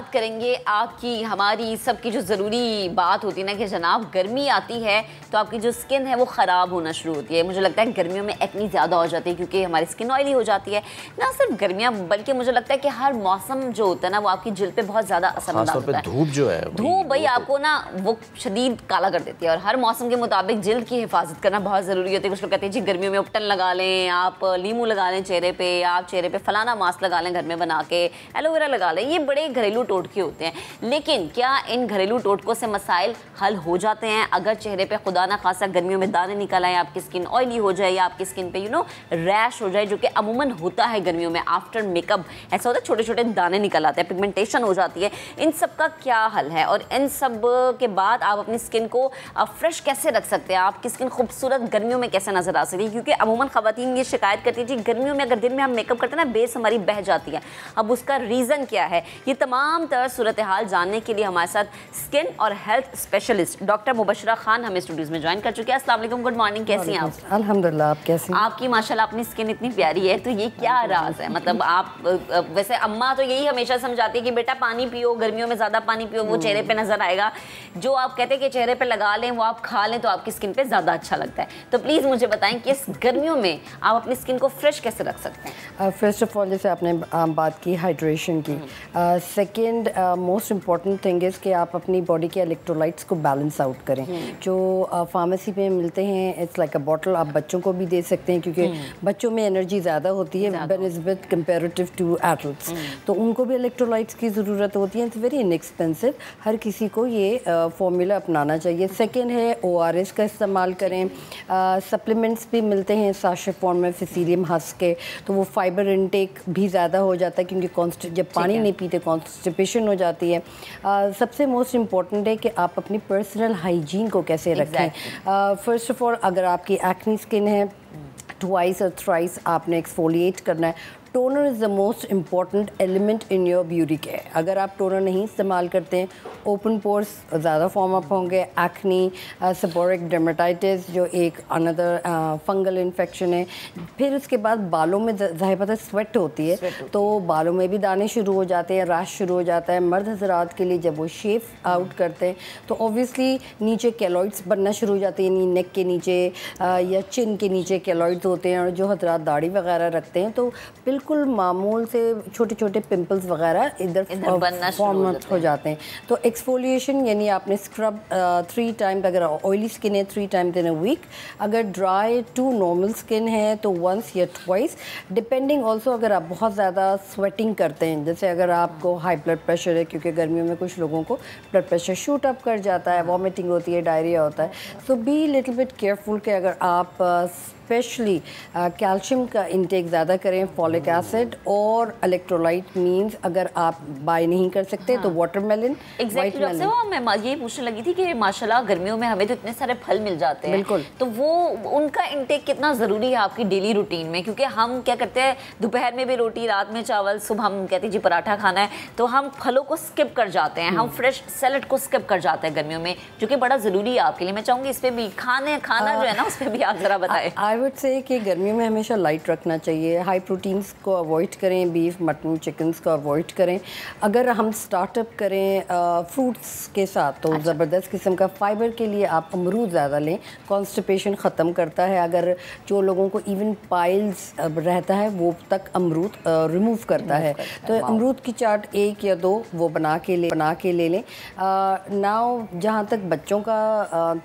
बात करेंगे आपकी हमारी सबकी जो ज़रूरी बात होती है ना कि जनाब गर्मी आती है तो आपकी जो स्किन है वो ख़राब होना शुरू होती है। मुझे लगता है गर्मियों में एक्नी ज़्यादा हो जाती है क्योंकि हमारी स्किन ऑयली हो जाती है। ना सिर्फ गर्मियाँ बल्कि मुझे लगता है कि हर मौसम जो होता है ना वो आपकी जिल्द पे बहुत ज़्यादा असर डालता है। धूप जो है, धूप भाई आपको ना वो शदीद काला कर देती है और हर मौसम के मुताबिक जिल्द की हिफाजत करना बहुत ज़रूरी होती है। कुछ लोग कहते हैं जी गर्मियों में उपटन लगा लें, आप लीमू लगा लें चेहरे पे, आप चेहरे पे फलाना मास्क लगा लें घर में बना के, एलोवेरा लगा लें। ये बड़े घरेलू टोटके होते हैं, लेकिन क्या इन घरेलू टोटकों से मसाइल हल हो जाते हैं? अगर चेहरे पे खुदा ना खासा गर्मियों में दाने निकल आए, आपकी स्किन ऑयली हो जाए या आपकी स्किन पे रैश हो जाए, जो कि अमूमन होता है गर्मियों में आफ्टर मेकअप, ऐसा होता है छोटे छोटे दाने निकल आते हैं, पिगमेंटेशन हो जाती है, इन सब का क्या हल है? और इन सब के बाद आप अपनी स्किन को फ्रेश कैसे रख सकते हैं? आपकी स्किन खूबसूरत गर्मियों में कैसे नजर आ सकती है? क्योंकि अमूमन खवातीन ये शिकायत करती है जी गर्मियों में अगर दिन में हम मेकअप करते हैं ना बेस हमारी बह जाती है। अब उसका रीज़न क्या है? ये तमाम तरह सूरत हाल जानने के लिए हमारे साथ स्किन और health specialist doctor Mubashra Khan हमें स्टूडियोज में ज्वाइन कर चुके हैं। अस्सलाम वालेकुम, गुड मॉर्निंग, कैसी हैं आप? अल्हम्दुलिल्लाह, आप कैसी हैं? आपकी माशाल्लाह अपनी स्किन इतनी प्यारी है, तो ये क्या राज है? मतलब आप वैसे अम्मा तो यही हमेशा समझाती है कि बेटा पानी पियो, गर्मियों में ज़्यादा पानी पियो, वो चेहरे पे नजर आएगा। जो आप कहते हैं कि चेहरे पे लगा लें वो आप खा लें तो आपकी स्किन पे ज़्यादा अच्छा लगता है। तो प्लीज़ मुझे बताएं कि इस गर्मियों में आप अपनी स्किन को फ्रेश कैसे रख सकते हैं? फर्स्ट ऑफ ऑल जैसे आपने बात की हाइड्रेशन की, second most important thing is कि आप अपनी बॉडी के इलेक्ट्रोलाइट्स को बैलेंस आउट करें। जो फार्मेसी में मिलते हैं इट्स लाइक अ बॉटल, आप बच्चों को भी दे सकते हैं क्योंकि बच्चों में एनर्जी ज़्यादा होती है बेनिस्बत कंपेरेटिव टू एडल्ट्स, तो उनको भी इलेक्ट्रोलाइट्स की ज़रूरत होती है। इट्स वेरी इनएक्सपेंसिव, हर किसी को ये फॉर्मूला अपनाना चाहिए। सेकेंड है ORS का इस्तेमाल करें। सप्लीमेंट्स भी मिलते हैं साशे फॉर्म में फिसीलियम हस्क के, तो वो फाइबर इनटेक भी ज़्यादा हो जाता है क्योंकि जब पानी नहीं पीते कॉन्स्टिपेशन हो जाती है। सबसे मोस्ट इम्पॉर्टेंट है कि आप अपनी पर्सनल हाइजीन को कैसे रखें। फर्स्ट ऑफ ऑल अगर आपकी एक्नी स्किन है, ट्वाइस और थ्राइस आपने एक्सफोलिएट करना है। Toner is the most important element in your beauty care. अगर आप टोनर नहीं इस्तेमाल करते हैं ओपन पोर्स ज़्यादा फॉर्म अप होंगे, एक्नी, सेबोरिक डर्मेटाइटिस जो एक अनदर फंगल इन्फेक्शन है। फिर उसके बाद बालों में ज़ाहिर पता स्वेट होती है तो बालों में भी दाने शुरू हो जाते हैं, रैश शुरू हो जाता है। मर्द हज़रात के लिए जब वो शेव आउट करते हैं तो ऑब्वियसली नीचे केलॉइड्स बनना शुरू हो जाते हैं, नेक के नीचे या चिन के नीचे केलॉइड्स होते हैं। और जो हज़रात दाढ़ी वगैरह रखते हैं तो बिल्कुल मामूल से छोटे छोटे पिंपल्स वगैरह इधर फॉर्म हो जाते हैं। तो एक्सफोलिएशन यानी आपने स्क्रब 3 टाइम्स, अगर ऑयली स्किन है 3 टाइम्स इन अ वीक, अगर ड्राई टू नॉर्मल स्किन है तो वंस या ट्वाइस, डिपेंडिंग ऑल्सो अगर आप बहुत ज़्यादा स्वेटिंग करते हैं, जैसे अगर आपको हाई ब्लड प्रेशर है, क्योंकि गर्मियों में कुछ लोगों को ब्लड प्रेशर शूट अप कर जाता है, वॉमिटिंग होती है, डायरिया होता है, सो बी लिटिल बिट केयरफुल कि अगर आप स्पेशली कैल्शियम का इंटेक ज़्यादा करें, फॉलिक एसिड और इलेक्ट्रोलाइट मींस अगर आप बाय नहीं कर सकते तो वाटरमेलन, एग्जैक्टली। मैं ये पूछने लगी थी कि माशाल्लाह गर्मियों में हमें तो इतने सारे फल मिल जाते हैं, बिल्कुल, तो वो उनका इंटेक कितना ज़रूरी है आपकी डेली रूटीन में? क्योंकि हम क्या करते हैं दोपहर में भी रोटी, रात में चावल, सुबह हम कहते हैं जी पराठा खाना है, तो हम फलों को स्किप कर जाते हैं, हम फ्रेश सैलड को स्किप कर जाते हैं गर्मियों में, जो कि बड़ा ज़रूरी है आपके लिए। मैं चाहूँगी इस पर भी खाना जो है ना उस पर भी आप ज़रा बताएं। आई वुड से कि गर्मियों में हमेशा लाइट रखना चाहिए, हाई प्रोटीन्स को अवॉइड करें, बीफ, मटन, चिकन्स को अवॉइड करें। अगर हम स्टार्टअप करें फ्रूट्स के साथ तो ज़बरदस्त किस्म का फाइबर के लिए आप अमरूद ज़्यादा लें, कॉन्स्टिपेशन ख़त्म करता है। अगर जो लोगों को इवन पाइल्स रहता है वो तक अमरूद रिमूव करता है, तो अमरूद की चाट 1 या 2 वो बना के ले लें। नाउ जहाँ तक बच्चों का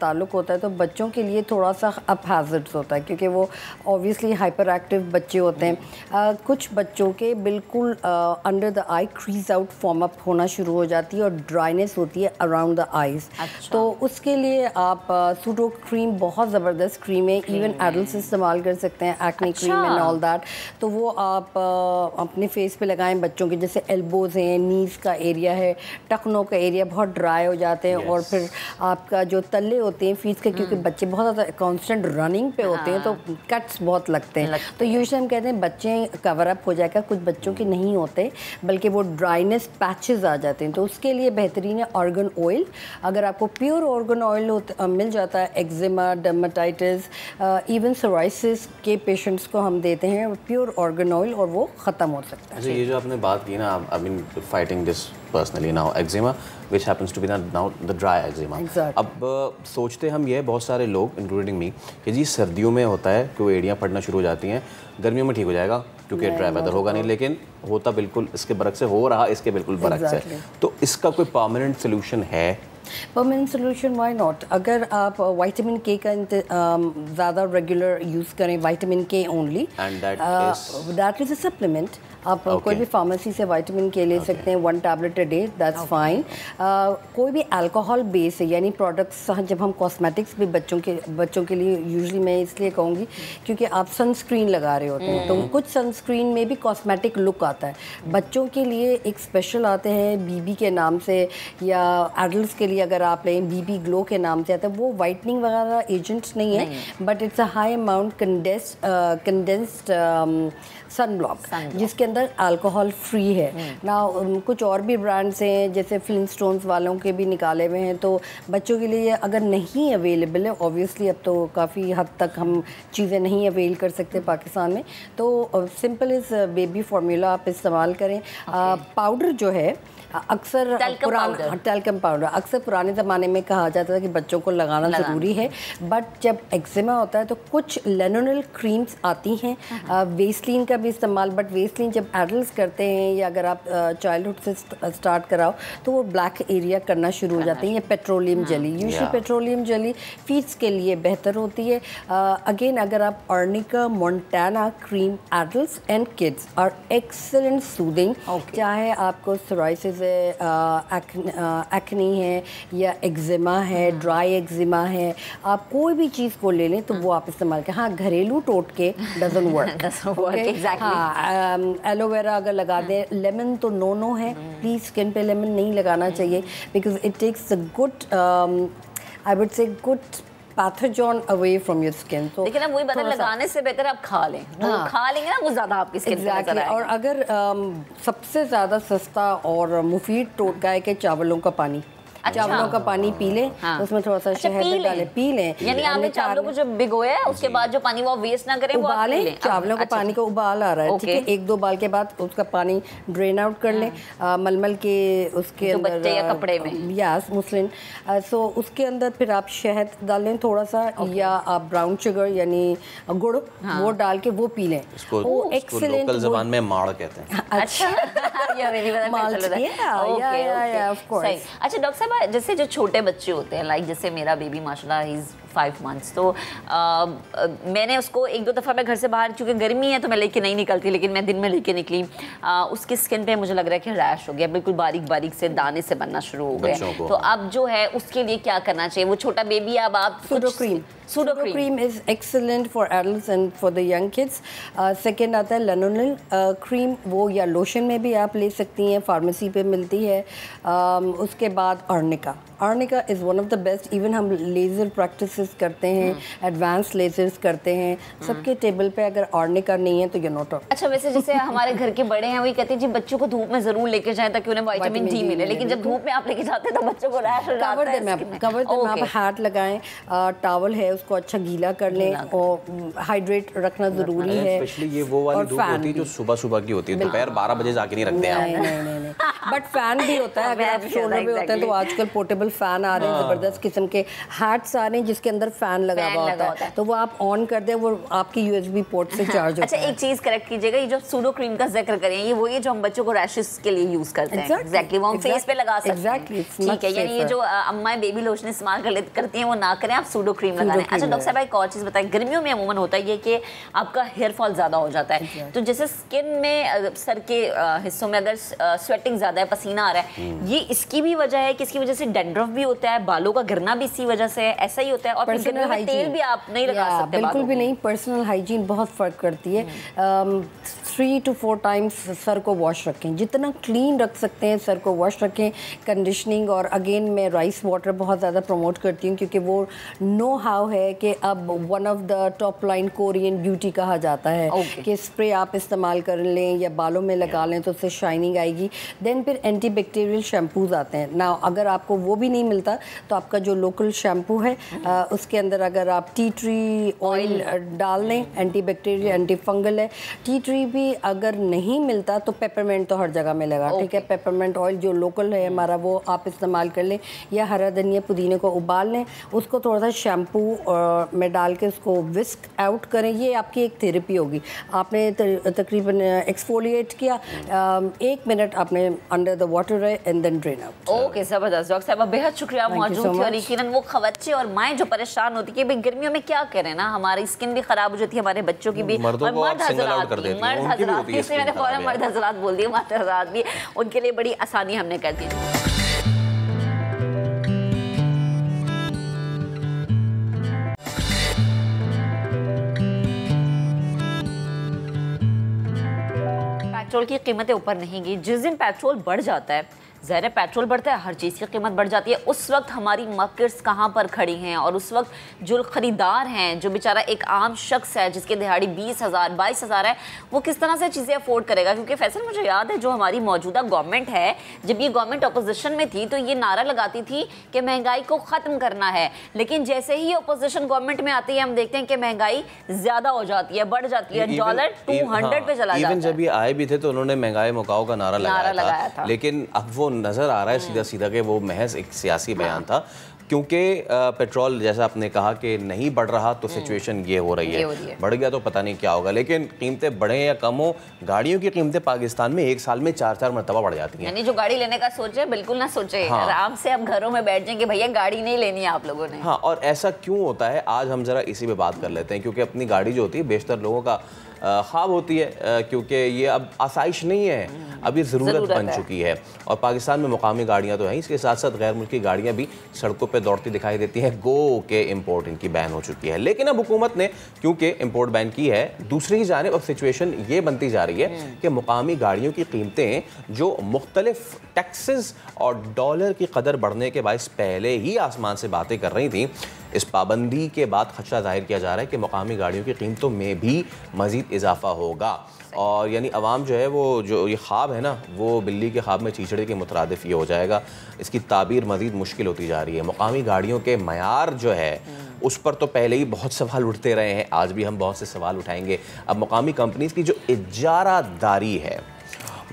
ताल्लुक़ होता है तो बच्चों के लिए थोड़ा सा अप हैज़र्ड्स होता है क्योंकि वो ऑब्वियसली हाइपर एक्टिव बच्चे होते हैं। कुछ बच्चों के बिल्कुल under the I crease out form up होना शुरू हो जाती है और ड्राइनेस होती है अराउंड द आईज। तो उसके लिए आप सूडो क्रीम बहुत ज़बरदस्त क्रीम है, इवन एडल्ट्स इस्तेमाल कर सकते हैं, acne cream and all that. तो वो आप अपने फेस पे लगाएं। बच्चों के जैसे एल्बोज़ हैं, नीज़ का एरिया है, टखनों का एरिया बहुत ड्राई हो जाते हैं और फिर आपका जो तल्ले होते हैं फीस के, क्योंकि बच्चे बहुत ज़्यादा कॉन्स्टेंट रनिंग पे होते हैं तो कट्स बहुत लगते हैं। तो यूजुअली हम कहते हैं बच्चे कवर अप हो जाएगा, कुछ बच्चों के नहीं होते बल्कि वो ड्राइनेस पैचेस आ जाते हैं। तो उसके लिए बेहतरीन है ऑर्गन ऑयल। अगर आपको प्योर ऑर्गन ऑयल मिल जाता है, एक्जिमा, डर्मेटाइटिस, इवन सोराइसिस के पेशेंट्स को हम देते हैं प्योर ऑर्गन ऑयल और वो ख़त्म हो सकता है। अच्छा, ये जो आपने बात की ना, I mean fighting this personally. Now eczema, which happens to be now the dry eczema. Exactly. अब सोचते हम ये बहुत सारे लोग इंक्लूडिंग मी कि जी सर्दियों में होता है कि वो एड़ियाँ फटना शुरू हो जाती हैं, गर्मियों में ठीक हो जाएगा क्योंकि ड्राई वेदर होगा नहीं, लेकिन होता बिल्कुल इसके बरक से हो रहा, इसके बिल्कुल बरक से। तो इसका कोई परमानेंट सोल्यूशन है? Permanent solution why not. अगर आप विटामिन के का ज़्यादा रेगुलर यूज़ करें, विटामिन के only, and that is a supplement. आप कोई भी फार्मेसी से विटामिन के ले सकते हैं, 1 tablet a day, that's fine. कोई भी अल्कोहल बेस है, यानी प्रोडक्ट्स, जब हम कॉस्मेटिक्स भी बच्चों के लिए यूजुअली मैं इसलिए कहूँगी क्योंकि आप सनस्क्रीन लगा रहे होते हैं, तो कुछ सनस्क्रीन में भी कॉस्मेटिक लुक आता है। बच्चों के लिए एक स्पेशल आते हैं बीबी के नाम से, या एडल्ट्स के लिए अगर आप लें बीबी ग्लो के नाम से आता है। वो वाइटनिंग वगैरह एजेंट्स नहीं है, but it's a high amount condensed sunblock, जिसके अंदर अल्कोहल फ्री है ना। कुछ और भी ब्रांड्स हैं जैसे फ्लिंटस्टोन्स वालों के भी निकाले हुए हैं, तो बच्चों के लिए अगर नहीं अवेलेबल है, ऑब्वियसली अब तो काफ़ी हद तक हम चीज़ें नहीं अवेल कर सकते पाकिस्तान में, तो सिंपल इस बेबी फार्मूला आप इस्तेमाल करें। पाउडर जो है अक्सर टैल्कम पाउडर अक्सर पुराने ज़माने में कहा जाता था कि बच्चों को लगाना ज़रूरी है, बट जब एक्जिमा होता है तो कुछ लेनोनिल क्रीम्स आती हैं, वेस्लिन का भी इस्तेमाल, बट वेस्लिन जब एडल्ट्स करते हैं या अगर आप चाइल्डहुड से स्टार्ट कराओ तो वो ब्लैक एरिया करना शुरू हो जाते हैं। ये petroleum jelly, usually petroleum jelly feet के लिए बेहतर होती है। अगेन अगर आप arnica montana cream, adults and kids are excellent soothing, चाहे आपको सोराइसिस एक्ने है या एक्जिमा है, ड्राई एक्जिमा है, आप कोई भी चीज़ को ले लें तो वो आप इस्तेमाल करें। हाँ, घरेलू टोटके डजंट वर्क। हाँ, एलोवेरा अगर लगा दें, लेमन तो नो है, प्लीज़ स्किन पे लेमन नहीं लगाना चाहिए, because it takes a good I would say good pathogen away from your skin. तो लेकिन अब वही बता, लगाने से बेहतर आप खा लें। हाँ, खा लेंगे ना वो ज़्यादा आपकी स्किन पे नजर आएगा। और अगर सबसे ज़्यादा सस्ता और मुफीद टोटका है कि चावलों का पानी, चावलों का पानी पी लें, उसमें थोड़ा सा शहद डालें, पी लें। यानी आपने चावलों को जब भिगोया है उसके बाद जो पानी वो वेस्ट ना करें, उबालें। चावलों का पानी को उबाल आ रहा है, ठीक है, 1-2 बाल के बाद उसका पानी ड्रेन आउट कर लें, मलमल के उसके अंदर या कपड़े में, यस मुस्लिन। सो उसके अंदर फिर आप शहद डाल लें थोड़ा सा, या आप ब्राउन शुगर यानी गुड़ वो डाल के वो पी लें। वो एक्सीलेंट, लोकल ज़बान में माड़ कहते हैं। अच्छा, अच्छा डॉक्टर साहब, जैसे जो छोटे बच्चे होते हैं, लाइक जैसे मेरा बेबी माशाल्लाह ही इज़ 5 months, तो मैंने उसको 1-2 दफ़ा मैं घर से बाहर, चूँकि गर्मी है तो मैं लेके नहीं निकलती, लेकिन मैं दिन में लेके निकली, उसकी स्किन पे मुझे लग रहा है कि रैश हो गया, बिल्कुल बारीक बारीक से दाने से बनना शुरू हो गए। तो अब जो है उसके लिए क्या करना चाहिए? वो छोटा बेबी, अब आप Pseudo cream is excellent for adults and for the young kids. Second आता है लेनोनिल क्रीम, वो या लोशन में भी आप ले सकती हैं, फार्मेसी पे मिलती है। उसके बाद arnica is one of the best. Even हम लेज़र प्रैक्टिसेस करते हैं, एडवांस लेजर्स करते हैं, सबके टेबल पे अगर आर्निका नहीं है तो यू नॉट। अच्छा, वैसे जैसे हमारे घर के बड़े हैं वही कहते हैं जी बच्चों को धूप में ज़रूर लेके जाएं ताकि उन्हें विटामिन डी मिले, लेकिन जब धूप में आप लेके जाते हैं तो बच्चों को रैश हो जाता है। कवर दें, आप हैट लगाएं, टॉवल है उसको अच्छा गीला कर लें, और हाइड्रेट रखना ज़रूरी है। स्पेशली ये वो वाली धूप होती है जो सुबह की होती है, दोपहर 12 बजे जाके नहीं रखते हैं। नहीं, बट फैन भी होता है, अगर आप शोल्डर पे होते हैं तो आजकल पोर्टेबल फैन आ रहे हैं, ज़बरदस्त किस्म के हैट्स आ रहे हैं जिसके अंदर फैन लगा हुआ होता है, तो वो आप ऑन कर दें, वो आपकी USB पोर्ट से चार्ज होता है। अच्छा, एक चीज़ करेक्ट कीजिएगा, ये जो सूडो क्रीम का जिक्र करें, ये वही है जो हम बच्चों को रैशेस के लिए यूज़ करते हैं। एग्जैक्टली, वो हम फेस पे लगा सकते हैं। ठीक है, यानी ये जो अम्माएं बेबी लोशन इस्तेमाल करती हैं वो ना करें, आप सूडो क्रीम लगा लें। अच्छा डॉक्टर साहब, एक और चीज़ बताएं, गर्मियों में अमूमन होता है ये कि आपका हेयर फॉल ज़्यादा हो जाता है, तो जैसे स्किन में सर के हिस्सों में अगर स्वेटिंग ज़्यादा है, पसीना आ रहा है, ये इसकी भी वजह है कि इसकी वजह से डैंड्रफ भी होता है, बालों का गिरना भी इसी वजह से है, ऐसा ही होता है? और गर्मियों में तेल भी आप नहीं लगा सकते? बिल्कुल भी नहीं, पर्सनल हाइजीन बहुत फ़र्क करती है। 3 to 4 टाइम्स सर को वॉश रखें, जितना क्लीन रख सकते हैं सर को वॉश रखें, कंडीशनिंग। और अगेन मैं राइस वाटर बहुत ज़्यादा प्रमोट करती हूँ क्योंकि वो नो हाउ है कि अब one of the top line Korean beauty कहा जाता है कि स्प्रे आप इस्तेमाल कर लें या बालों में लगा लें तो उससे शाइनिंग आएगी। देन फिर एंटी बैक्टीरियल शैम्पूज़ आते हैं ना, अगर आपको वो भी नहीं मिलता तो आपका जो लोकल शैम्पू है उसके अंदर अगर आप टी ट्री ऑयल डाल लें, एंटी बैक्टीरियल एंटी फंगल है। टी ट्री भी भी अगर नहीं मिलता तो पेपरमेंट तो हर जगह मिलेगा, ठीक है। पेपरमेंट ऑयल जो लोकल है हमारा वो आप इस्तेमाल कर लें, या हरा धनिया पुदीने को उबाल लें, उसको थोड़ा सा शैम्पू में डाल के उसको विस्क आउट करें। ये आपकी एक थेरेपी होगी। आपने तकरीबन एक्सफोलिएट किया, 1 मिनट आपने अंडर द वाटर रहे and then drain out. Okay, जबरदस्त डॉक्टर साहब, बेहद शुक्रिया मौजूद थी। और यकीनन वो खवच्चे और माएँ जो परेशान होती है कि गर्मियों में क्या करें ना, हमारी स्किन भी खराब हो जाती है, हमारे बच्चों की भी, और मर्द हजरात, इसलिए मैंने फौरन मर्द हजरात बोल दिए, मर्द हजरात भी उनके लिए बड़ी आसानी हमने कर दी। पेट्रोल की कीमतें ऊपर नहीं गई। जिस दिन पेट्रोल बढ़ जाता है, ज़ाहिर है पेट्रोल बढ़ता है, हर चीज़ की कीमत बढ़ जाती है। उस वक्त हमारी मार्केट्स कहाँ पर खड़ी हैं, और उस वक्त जो ख़रीदार हैं, जो बेचारा एक आम शख्स है जिसकी दिहाड़ी 20,000 22,000 है, वो किस तरह से चीज़ें अफोर्ड करेगा? क्योंकि फैसल, मुझे याद है जो हमारी मौजूदा गवर्नमेंट है, जब ये गवर्नमेंट अपोजिशन में थी तो ये नारा लगाती थी कि महंगाई को ख़त्म करना है, लेकिन जैसे ही अपोजिशन गवर्नमेंट में आती है हम देखते हैं कि महंगाई ज़्यादा हो जाती है, बढ़ जाती है, डॉलर 200 पे चला जाता है। जब ये आए भी थे तो उन्होंने महंगाई मुकाओ का नारा लगाया था, लेकिन अब वो नजर आ रहा है सीधा सीधा कि वो महज एक सियासी बयान था, क्योंकि पेट्रोल जैसा आपने कहा कि नहीं बढ़ रहा तो सिचुएशन ये हो रही है, बढ़ गया तो पता नहीं क्या होगा। लेकिन कीमतें बढ़े या कम हो, गाड़ियों की कीमतें पाकिस्तान में एक साल में 4-4 मरतबा बढ़ जाती हैं। यानी जो गाड़ी लेने का सोचे बिल्कुल ना सोचे, आराम से आप घरों में बैठ जाएंगे, भैया गाड़ी नहीं लेनी है आप लोगों ने। हाँ, और ऐसा क्यों होता है आज हम जरा इसी पे बात कर लेते हैं, क्योंकि अपनी गाड़ी जो होती है बेशतर लोगों का ख्वाब होती है, क्योंकि ये अब आसाइश नहीं है, अब ये ज़रूरत बन चुकी है। और पाकिस्तान में मुकामी गाड़ियाँ तो हैं, इसके साथ साथ गैर मुल्की गाड़ियाँ भी सड़कों पे दौड़ती दिखाई देती हैं। गो के इंपोर्ट इनकी बैन हो चुकी है, लेकिन अब हुकूमत ने क्योंकि इंपोर्ट बैन की है, दूसरी ही जानिब अब सिचुएशन ये बनती जा रही है कि मुकामी गाड़ियों की कीमतें जो मुख्तलिफ टैक्सेस और डॉलर की कदर बढ़ने के बायस पहले ही आसमान से बातें कर रही थी, इस पाबंदी के बाद खदशा जाहिर किया जा रहा है कि मुकामी गाड़ियों की कीमतों में भी मज़ीद इजाफा होगा। और यानी अवाम जो है वो जो ये ख्वाब है ना, वो बिल्ली के ख्वाब में चीचड़े के मुतरादिफ ये हो जाएगा। इसकी ताबीर मज़ीद मुश्किल होती जा रही है। मुकामी गाड़ियों के मयार जो है उस पर तो पहले ही बहुत सवाल उठते रहे हैं, आज भी हम बहुत से सवाल उठाएंगे। अब मुकामी कंपनीज़ की जो इजारादारी है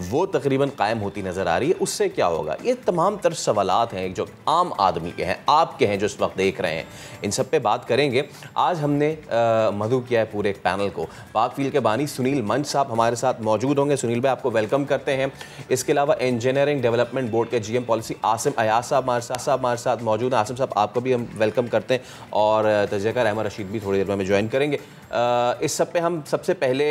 वो तकरीबन कायम होती नज़र आ रही है, उससे क्या होगा? ये तमाम तर सवालात हैं जो आम आदमी के हैं, आपके हैं, जो इस वक्त देख रहे हैं, इन सब पे बात करेंगे। आज हमने मधु किया है पूरे एक पैनल को। पाकफील के बानी सुनील मंच साहब हमारे साथ मौजूद होंगे। सुनील भाई, आपको वेलकम करते हैं। इसके अलावा इंजीनियरिंग डेवलपमेंट बोर्ड के GM पॉलिसी आसिम अयाज साहब हमारे साथ मौजूद हैं। आसिम साहब, आपको भी हम वेलकम करते हैं, और तजज़िया अहमद रशीद भी थोड़ी देर में हमें ज्वाइन करेंगे। इस सब पे हम सबसे पहले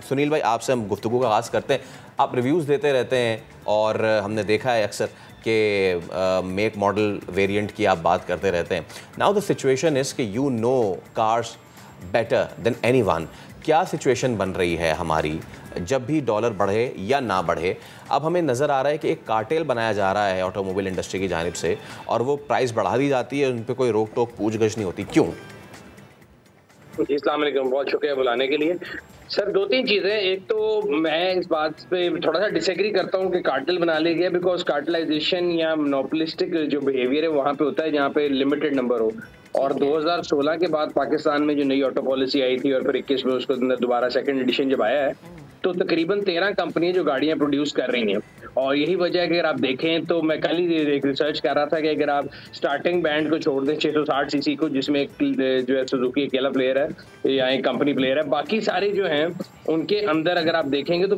सुनील भाई आपसे हम गुफ्तगू का आगाज़ करते हैं। आप रिव्यूज़ देते रहते हैं और हमने देखा है अक्सर कि मेक मॉडल वेरिएंट की आप बात करते रहते हैं। नाउ द सिचुएशन इज़ कि you know cars better than anyone. क्या सिचुएशन बन रही है हमारी जब भी डॉलर बढ़े या ना बढ़े? अब हमें नज़र आ रहा है कि एक कार्टेल बनाया जा रहा है ऑटोमोबाइल इंडस्ट्री की जानिब से, और वो प्राइस बढ़ा दी जाती है, उन पर कोई रोक टोक पूछ गछ नहीं होती। क्यों? अस्सलाम वालेकुम, बहुत शुक्रिया बुलाने के लिए। सर, 2-3 चीज़ें। एक तो मैं इस बात पे थोड़ा सा डिसएग्री करता हूँ कि कार्टेल बना लिया गया, बिकॉज कार्टेलाइजेशन या मोनोपोलिस्टिक जो बिहेवियर है वहाँ पे होता है जहाँ पे लिमिटेड नंबर हो। और 2016 के बाद पाकिस्तान में जो नई ऑटो पॉलिसी आई थी और फिर 21 में उसको अंदर दोबारा सेकंड एडिशन जब आया है, तो तकरीबन 13 कंपनियां जो गाड़ियां प्रोड्यूस कर रही हैं। और यही वजह है कि अगर आप देखें तो मैं कल ही एक रिसर्च कर रहा था कि अगर आप स्टार्टिंग बैंड को छोड़ दें 660 सीसी को, जिसमें जो है सुजुकी अकेला प्लेयर है या एक कंपनी प्लेयर है, बाकी सारे जो हैं उनके अंदर अगर आप देखेंगे तो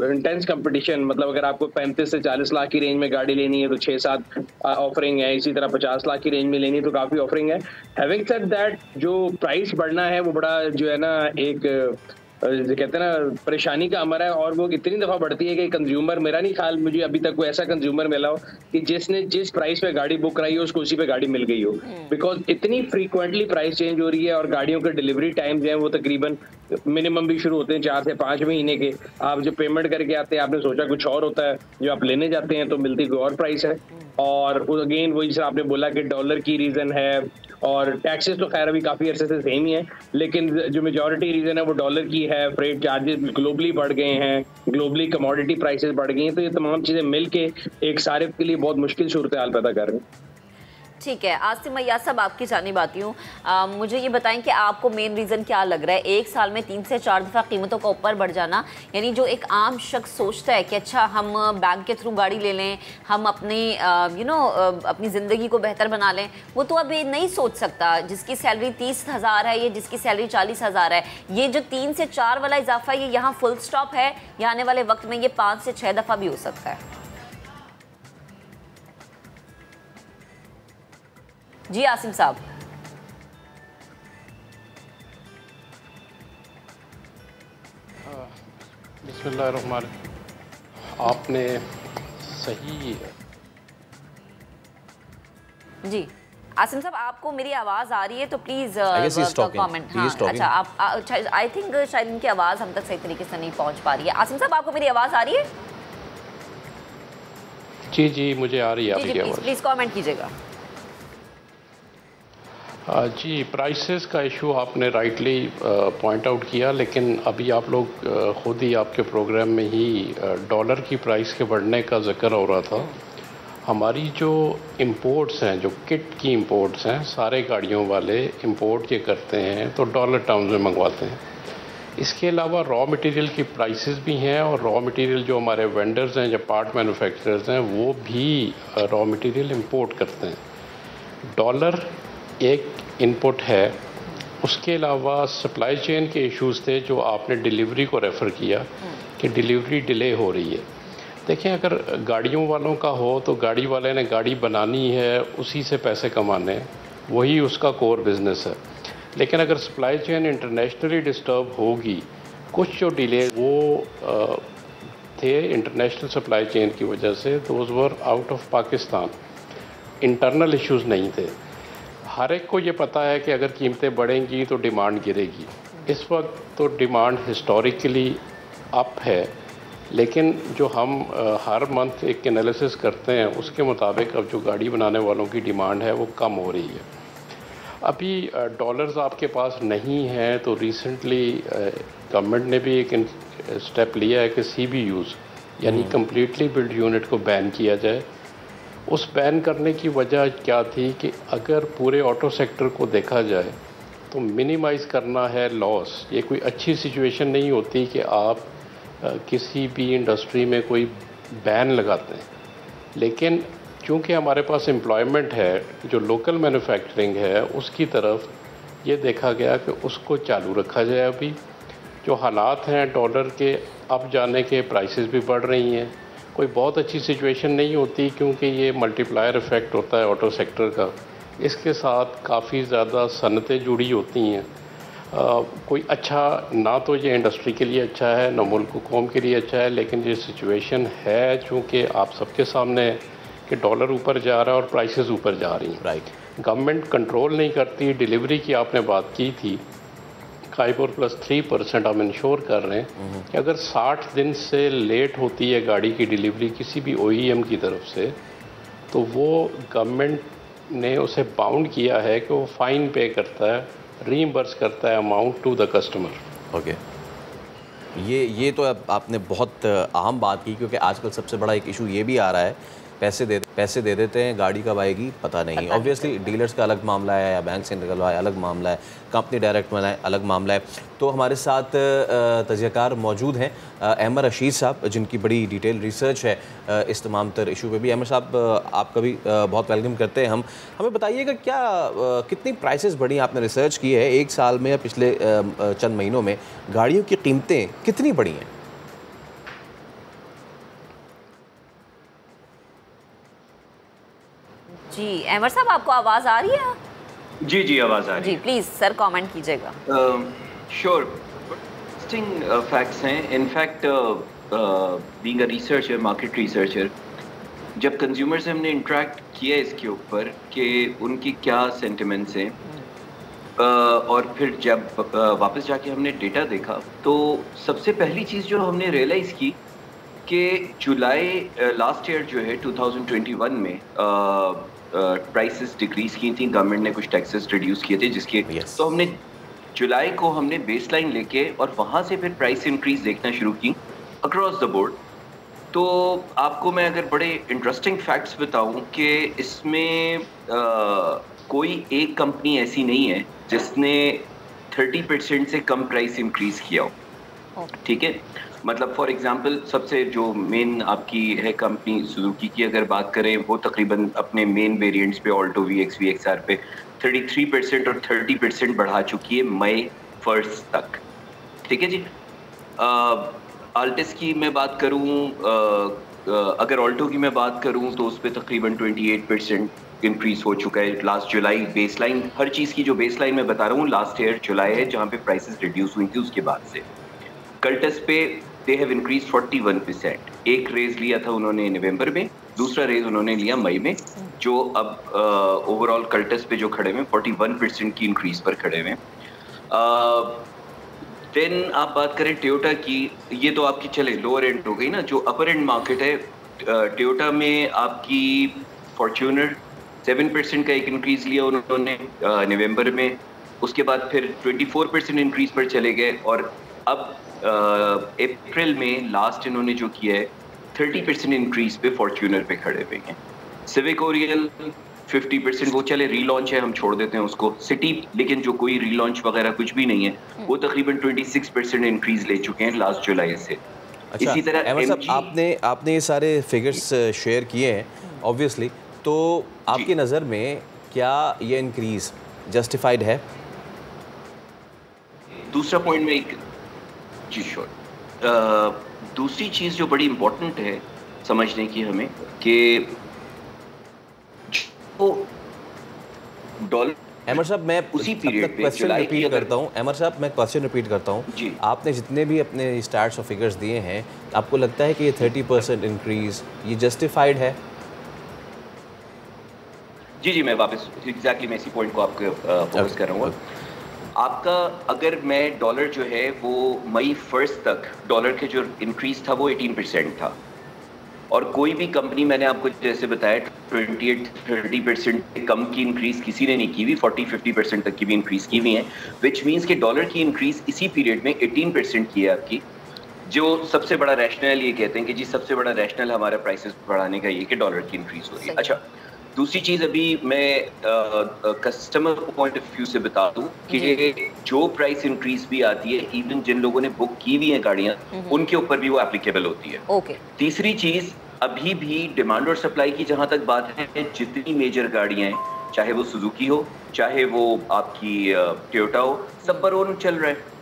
इंटेंस कंपटीशन। मतलब अगर आपको 35 से 40 लाख की रेंज में गाड़ी लेनी है तो 6-7 ऑफरिंग है, इसी तरह 50 लाख की रेंज में लेनी है तो काफ़ी ऑफरिंग है। हैविंग सेड दैट, जो प्राइस बढ़ना है वो बड़ा जो है ना एक कहते हैं ना परेशानी का अमर है, और वो इतनी दफ़ा बढ़ती है कि कंज्यूमर, मेरा नहीं ख्याल मुझे अभी तक कोई ऐसा कंज्यूमर मिला हो कि जिसने जिस प्राइस पे गाड़ी बुक कराई हो उसको उसी पे गाड़ी मिल गई हो। बिकॉज इतनी फ्रीक्वेंटली प्राइस चेंज हो रही है, और गाड़ियों के डिलीवरी टाइम जो है वो तकरीबन मिनिमम भी शुरू होते हैं 4 से 5 महीने के। आप जो पेमेंट करके आते हैं आपने सोचा कुछ और होता है, जो आप लेने जाते हैं तो मिलती कोई और प्राइस है। और अगेन वही जैसे आपने बोला कि डॉलर की रीज़न है, और टैक्सेस तो खैर अभी काफ़ी अरसे से सेम ही है, लेकिन जो मेजॉरिटी रीज़न है वो डॉलर की है। फ्रेट चार्जेस ग्लोबली बढ़ गए हैं, ग्लोबली कमोडिटी प्राइसेस बढ़ गई हैं, तो ये तमाम चीज़ें मिल के एक सारिफ के लिए बहुत मुश्किल सूरत हाल पैदा कर रही हैं। ठीक है, आसिम मय्याज साहब आपकी जानिब आती हूँ। मुझे ये बताएं कि आपको मेन रीज़न क्या लग रहा है एक साल में 3 से 4 दफ़ा कीमतों का ऊपर बढ़ जाना? यानी जो एक आम शख्स सोचता है कि अच्छा हम बैंक के थ्रू गाड़ी ले लें, हम अपनी अपनी ज़िंदगी को बेहतर बना लें, वो तो अभी नहीं सोच सकता। जिसकी सैलरी 30,000 है, ये जिसकी सैलरी 40,000 है, ये जो 3 से 4 वाला इजाफा है ये यहाँ फुल स्टॉप है या आने वाले वक्त में ये 5 से 6 दफ़ा भी हो सकता है? जी आसिम साहब। बिस्मिल्लाहिर्रहमान, आपने सही जी आसिम साहब, आपको मेरी आवाज़ आ रही है तो प्लीज़ कमेंट। हाँ अच्छा, आप आई थिंक शायद इनकी आवाज़ हम तक सही तरीके से नहीं पहुंच पा रही है। आसिम साहब, आपको मेरी आवाज़ आ रही है? जी जी मुझे आ रही है आपकी आवाज़। प्लीज़ कमेंट कीजिएगा। जी, प्राइसेस का इशू आपने राइटली पॉइंट आउट किया, लेकिन अभी आप लोग खुद ही आपके प्रोग्राम में ही डॉलर की प्राइस के बढ़ने का जिक्र हो रहा था। हमारी जो इंपोर्ट्स हैं, जो किट की इंपोर्ट्स हैं, सारे गाड़ियों वाले इंपोर्ट ये करते हैं तो डॉलर टर्म्स में मंगवाते हैं। इसके अलावा रॉ मटेरियल की प्राइसेस भी हैं, और रॉ मटेरियल जो हमारे वेंडर्स हैं, जो पार्ट मैन्युफैक्चरर्स हैं, वो भी रॉ मटेरियल इंपोर्ट करते हैं। डॉलर एक इनपुट है। उसके अलावा सप्लाई चेन के इश्यूज़ थे जो आपने डिलीवरी को रेफ़र किया कि डिलीवरी डिले हो रही है। देखें, अगर गाड़ियों वालों का हो तो गाड़ी वाले ने गाड़ी बनानी है, उसी से पैसे कमाने हैं, वही उसका कोर बिज़नेस है। लेकिन अगर सप्लाई चेन इंटरनेशनली डिस्टर्ब होगी, कुछ जो डिले वो थे इंटरनेशनल सप्लाई चेन की वजह से, those were out of Pakistan, internal issues नहीं थे। हर एक को ये पता है कि अगर कीमतें बढ़ेंगी तो डिमांड गिरेगी। इस वक्त तो डिमांड हिस्टोरिकली अप है, लेकिन जो हम हर मंथ एक एनालिसिस करते हैं उसके मुताबिक अब जो गाड़ी बनाने वालों की डिमांड है वो कम हो रही है। अभी डॉलर्स आपके पास नहीं हैं, तो रिसेंटली गवर्नमेंट ने भी एक स्टेप लिया है कि CBUs यानी कम्प्लीटली बिल्ड यूनिट को बैन किया जाए। उस बैन करने की वजह क्या थी कि अगर पूरे ऑटो सेक्टर को देखा जाए तो मिनिमाइज़ करना है लॉस। ये कोई अच्छी सिचुएशन नहीं होती कि आप किसी भी इंडस्ट्री में कोई बैन लगाते हैं, लेकिन चूँकि हमारे पास एम्प्लॉयमेंट है, जो लोकल मैन्युफैक्चरिंग है, उसकी तरफ ये देखा गया कि उसको चालू रखा जाए। अभी जो हालात हैं डॉलर के अप जाने के, प्राइसेस भी बढ़ रही हैं, कोई बहुत अच्छी सिचुएशन नहीं होती, क्योंकि ये मल्टीप्लायर इफ़ेक्ट होता है ऑटो सेक्टर का। इसके साथ काफ़ी ज़्यादा सनतें जुड़ी होती हैं। कोई अच्छा ना तो ये इंडस्ट्री के लिए अच्छा है, ना मुल्क कौम के लिए अच्छा है, लेकिन ये सिचुएशन है चूँकि आप सबके सामने है कि डॉलर ऊपर जा रहा है और प्राइसेस ऊपर जा रही हैं। राइट, गवर्नमेंट कंट्रोल नहीं करती। डिलीवरी की आपने बात की थी, 5 और प्लस 3% हम इंश्योर कर रहे हैं कि अगर 60 दिन से लेट होती है गाड़ी की डिलीवरी किसी भी OEM की तरफ से, तो वो गवर्नमेंट ने उसे बाउंड किया है कि वो फ़ाइन पे करता है, रीइंबर्स करता है amount to the customer. Okay, ये तो आपने बहुत अहम बात की, क्योंकि आजकल सबसे बड़ा एक इशू ये भी आ रहा है, पैसे दे देते हैं, गाड़ी कब आएगी पता नहीं। ऑब्वियसली डीलर्स का अलग मामला है, या बैंक से निकलवाए अलग मामला है, कंपनी डायरेक्ट बनाए अलग मामला है। तो हमारे साथ तजज़ियाकार मौजूद हैं अहमद रशीद साहब, जिनकी बड़ी डिटेल रिसर्च है इस तमाम तर इशू पे भी। अहमद साहब, आपका भी बहुत वेलकम करते हैं हम। हमें बताइएगा क्या कितनी प्राइसेस बढ़ी, आपने रिसर्च की है एक साल में या पिछले चंद महीनों में गाड़ियों की कीमतें कितनी बढ़ी हैं? जी अहमद साहब, आपको आवाज़ आ रही है? जी जी आवाज़ आ रही है। जी प्लीज़ सर कमेंट कीजिएगा। श्योर, इंटरेस्टिंग फैक्ट्स हैं। In fact being a researcher, market researcher, जब कंज्यूमर से हमने इंटरेक्ट किया इसके ऊपर कि उनकी क्या सेंटिमेंट्स हैं, और फिर जब वापस जाके हमने डेटा देखा, तो सबसे पहली चीज़ जो हमने रियलाइज़ की कि जुलाई लास्ट ईयर जो है 2021 में प्राइसेस डिक्रीज की थी, गवर्नमेंट ने कुछ टैक्सेस रिड्यूस किए थे जिसके तो हमने जुलाई को हमने बेसलाइन लेके और वहाँ से फिर प्राइस इंक्रीज देखना शुरू की अक्रॉस द बोर्ड। तो आपको मैं अगर बड़े इंटरेस्टिंग फैक्ट्स बताऊं कि इसमें कोई एक कंपनी ऐसी नहीं है जिसने 30% से कम प्राइस इंक्रीज किया हो, ठीक है। मतलब फॉर एग्जांपल सबसे जो मेन आपकी है कंपनी सुजुकी की अगर बात करें, वो तकरीबन अपने मेन वेरिएंट्स पे ऑल्टो VX VXR पे 33% और 30% बढ़ा चुकी है मई 1 तक, ठीक है जी। अल्टिस की मैं बात करूं, अगर ऑल्टो की मैं बात करूं तो उस पर तकरीबन 28% इंक्रीज हो चुका है लास्ट जुलाई। बेसलाइन, हर चीज़ की जो बेसलाइन मैं बता रहा हूँ लास्ट ईयर जुलाई है जहाँ पे प्राइसेस रिड्यूस हुई थी उसके बाद से। कल्टस पे दे हैव इंक्रीज 41%। एक रेज लिया था उन्होंने नवंबर में, दूसरा रेज उन्होंने लिया मई में, जो अब ओवरऑल कल्टस पे जो खड़े हुए 41% की इंक्रीज पर खड़े हुए। देन आप बात करें टोयोटा की, ये तो आपकी चले लोअर एंड हो गई ना। जो अपर एंड मार्केट है टोयोटा में आपकी फॉर्च्यूनर 7% का एक इंक्रीज लिया उन्होंने नवंबर में, उसके बाद फिर 24% इंक्रीज पर चले गए और अब अप्रैल में लास्ट इन्होंने जो किया है 30% इंक्रीज पे फॉर्च्यूनर पे खड़े हुए हैं। सिविक ओरियल 50%, वो चले रीलॉन्च है हम छोड़ देते हैं उसको। सिटी लेकिन जो कोई रीलॉन्च वगैरह कुछ भी नहीं है, वो तकरीबन 26% इंक्रीज ले चुके हैं लास्ट जुलाई से। अच्छा, इसी तरह आपने ये सारे फिगर्स शेयर किए हैं ऑब्वियसली, तो आपकी नज़र में क्या ये इंक्रीज जस्टिफाइड है? दूसरा पॉइंट में एक जी श्योर, दूसरी चीज़ जो बड़ी इम्पोर्टेंट है समझने की हमें कि डॉलर अमर साहब, मैं उसी पीरियड पे क्वेश्चन रिपीट करता हूँ। अमर साहब, मैं क्वेश्चन रिपीट करता हूँ। आपने जितने भी अपने स्टार्ट्स और फिगर्स दिए हैं, आपको लगता है कि ये 30% इंक्रीज ये जस्टिफाइड है? जी, मैं वापस एग्जैक्टली मैं इसी पॉइंट को आपको फोकस कर रहा हूँ। आपका अगर मैं डॉलर जो है वो मई 1 तक डॉलर के जो इंक्रीज था वो 18% था, और कोई भी कंपनी मैंने आपको जैसे बताया 28-30% कम की इंक्रीज किसी ने नहीं की हुई, 40-50% तक की भी इंक्रीज की हुई है, विच मीन्स कि डॉलर की इंक्रीज इसी पीरियड में 18% की है आपकी। जो सबसे बड़ा रैशनल ये कहते हैं कि जी सबसे बड़ा रैशनल हमारा प्राइसेस बढ़ाने का ये कि डॉलर की इंक्रीज हो रही है। अच्छा, दूसरी चीज़ अभी मैं कस्टमर पॉइंट ऑफ व्यू से बता दूं कि जो प्राइस इंक्रीज भी आती है, इवन जिन लोगों ने बुक की हुई हैं गाड़ियां, उनके ऊपर भी वो एप्लीकेबल होती है। ओके। तीसरी चीज़, अभी भी डिमांड और सप्लाई की जहां तक बात है, जितनी मेजर गाड़ियां हैं, चाहे वो सुजुकी हो, चाहे वो आपकी टोयोटा हो, सब पर ओन चल रहा है।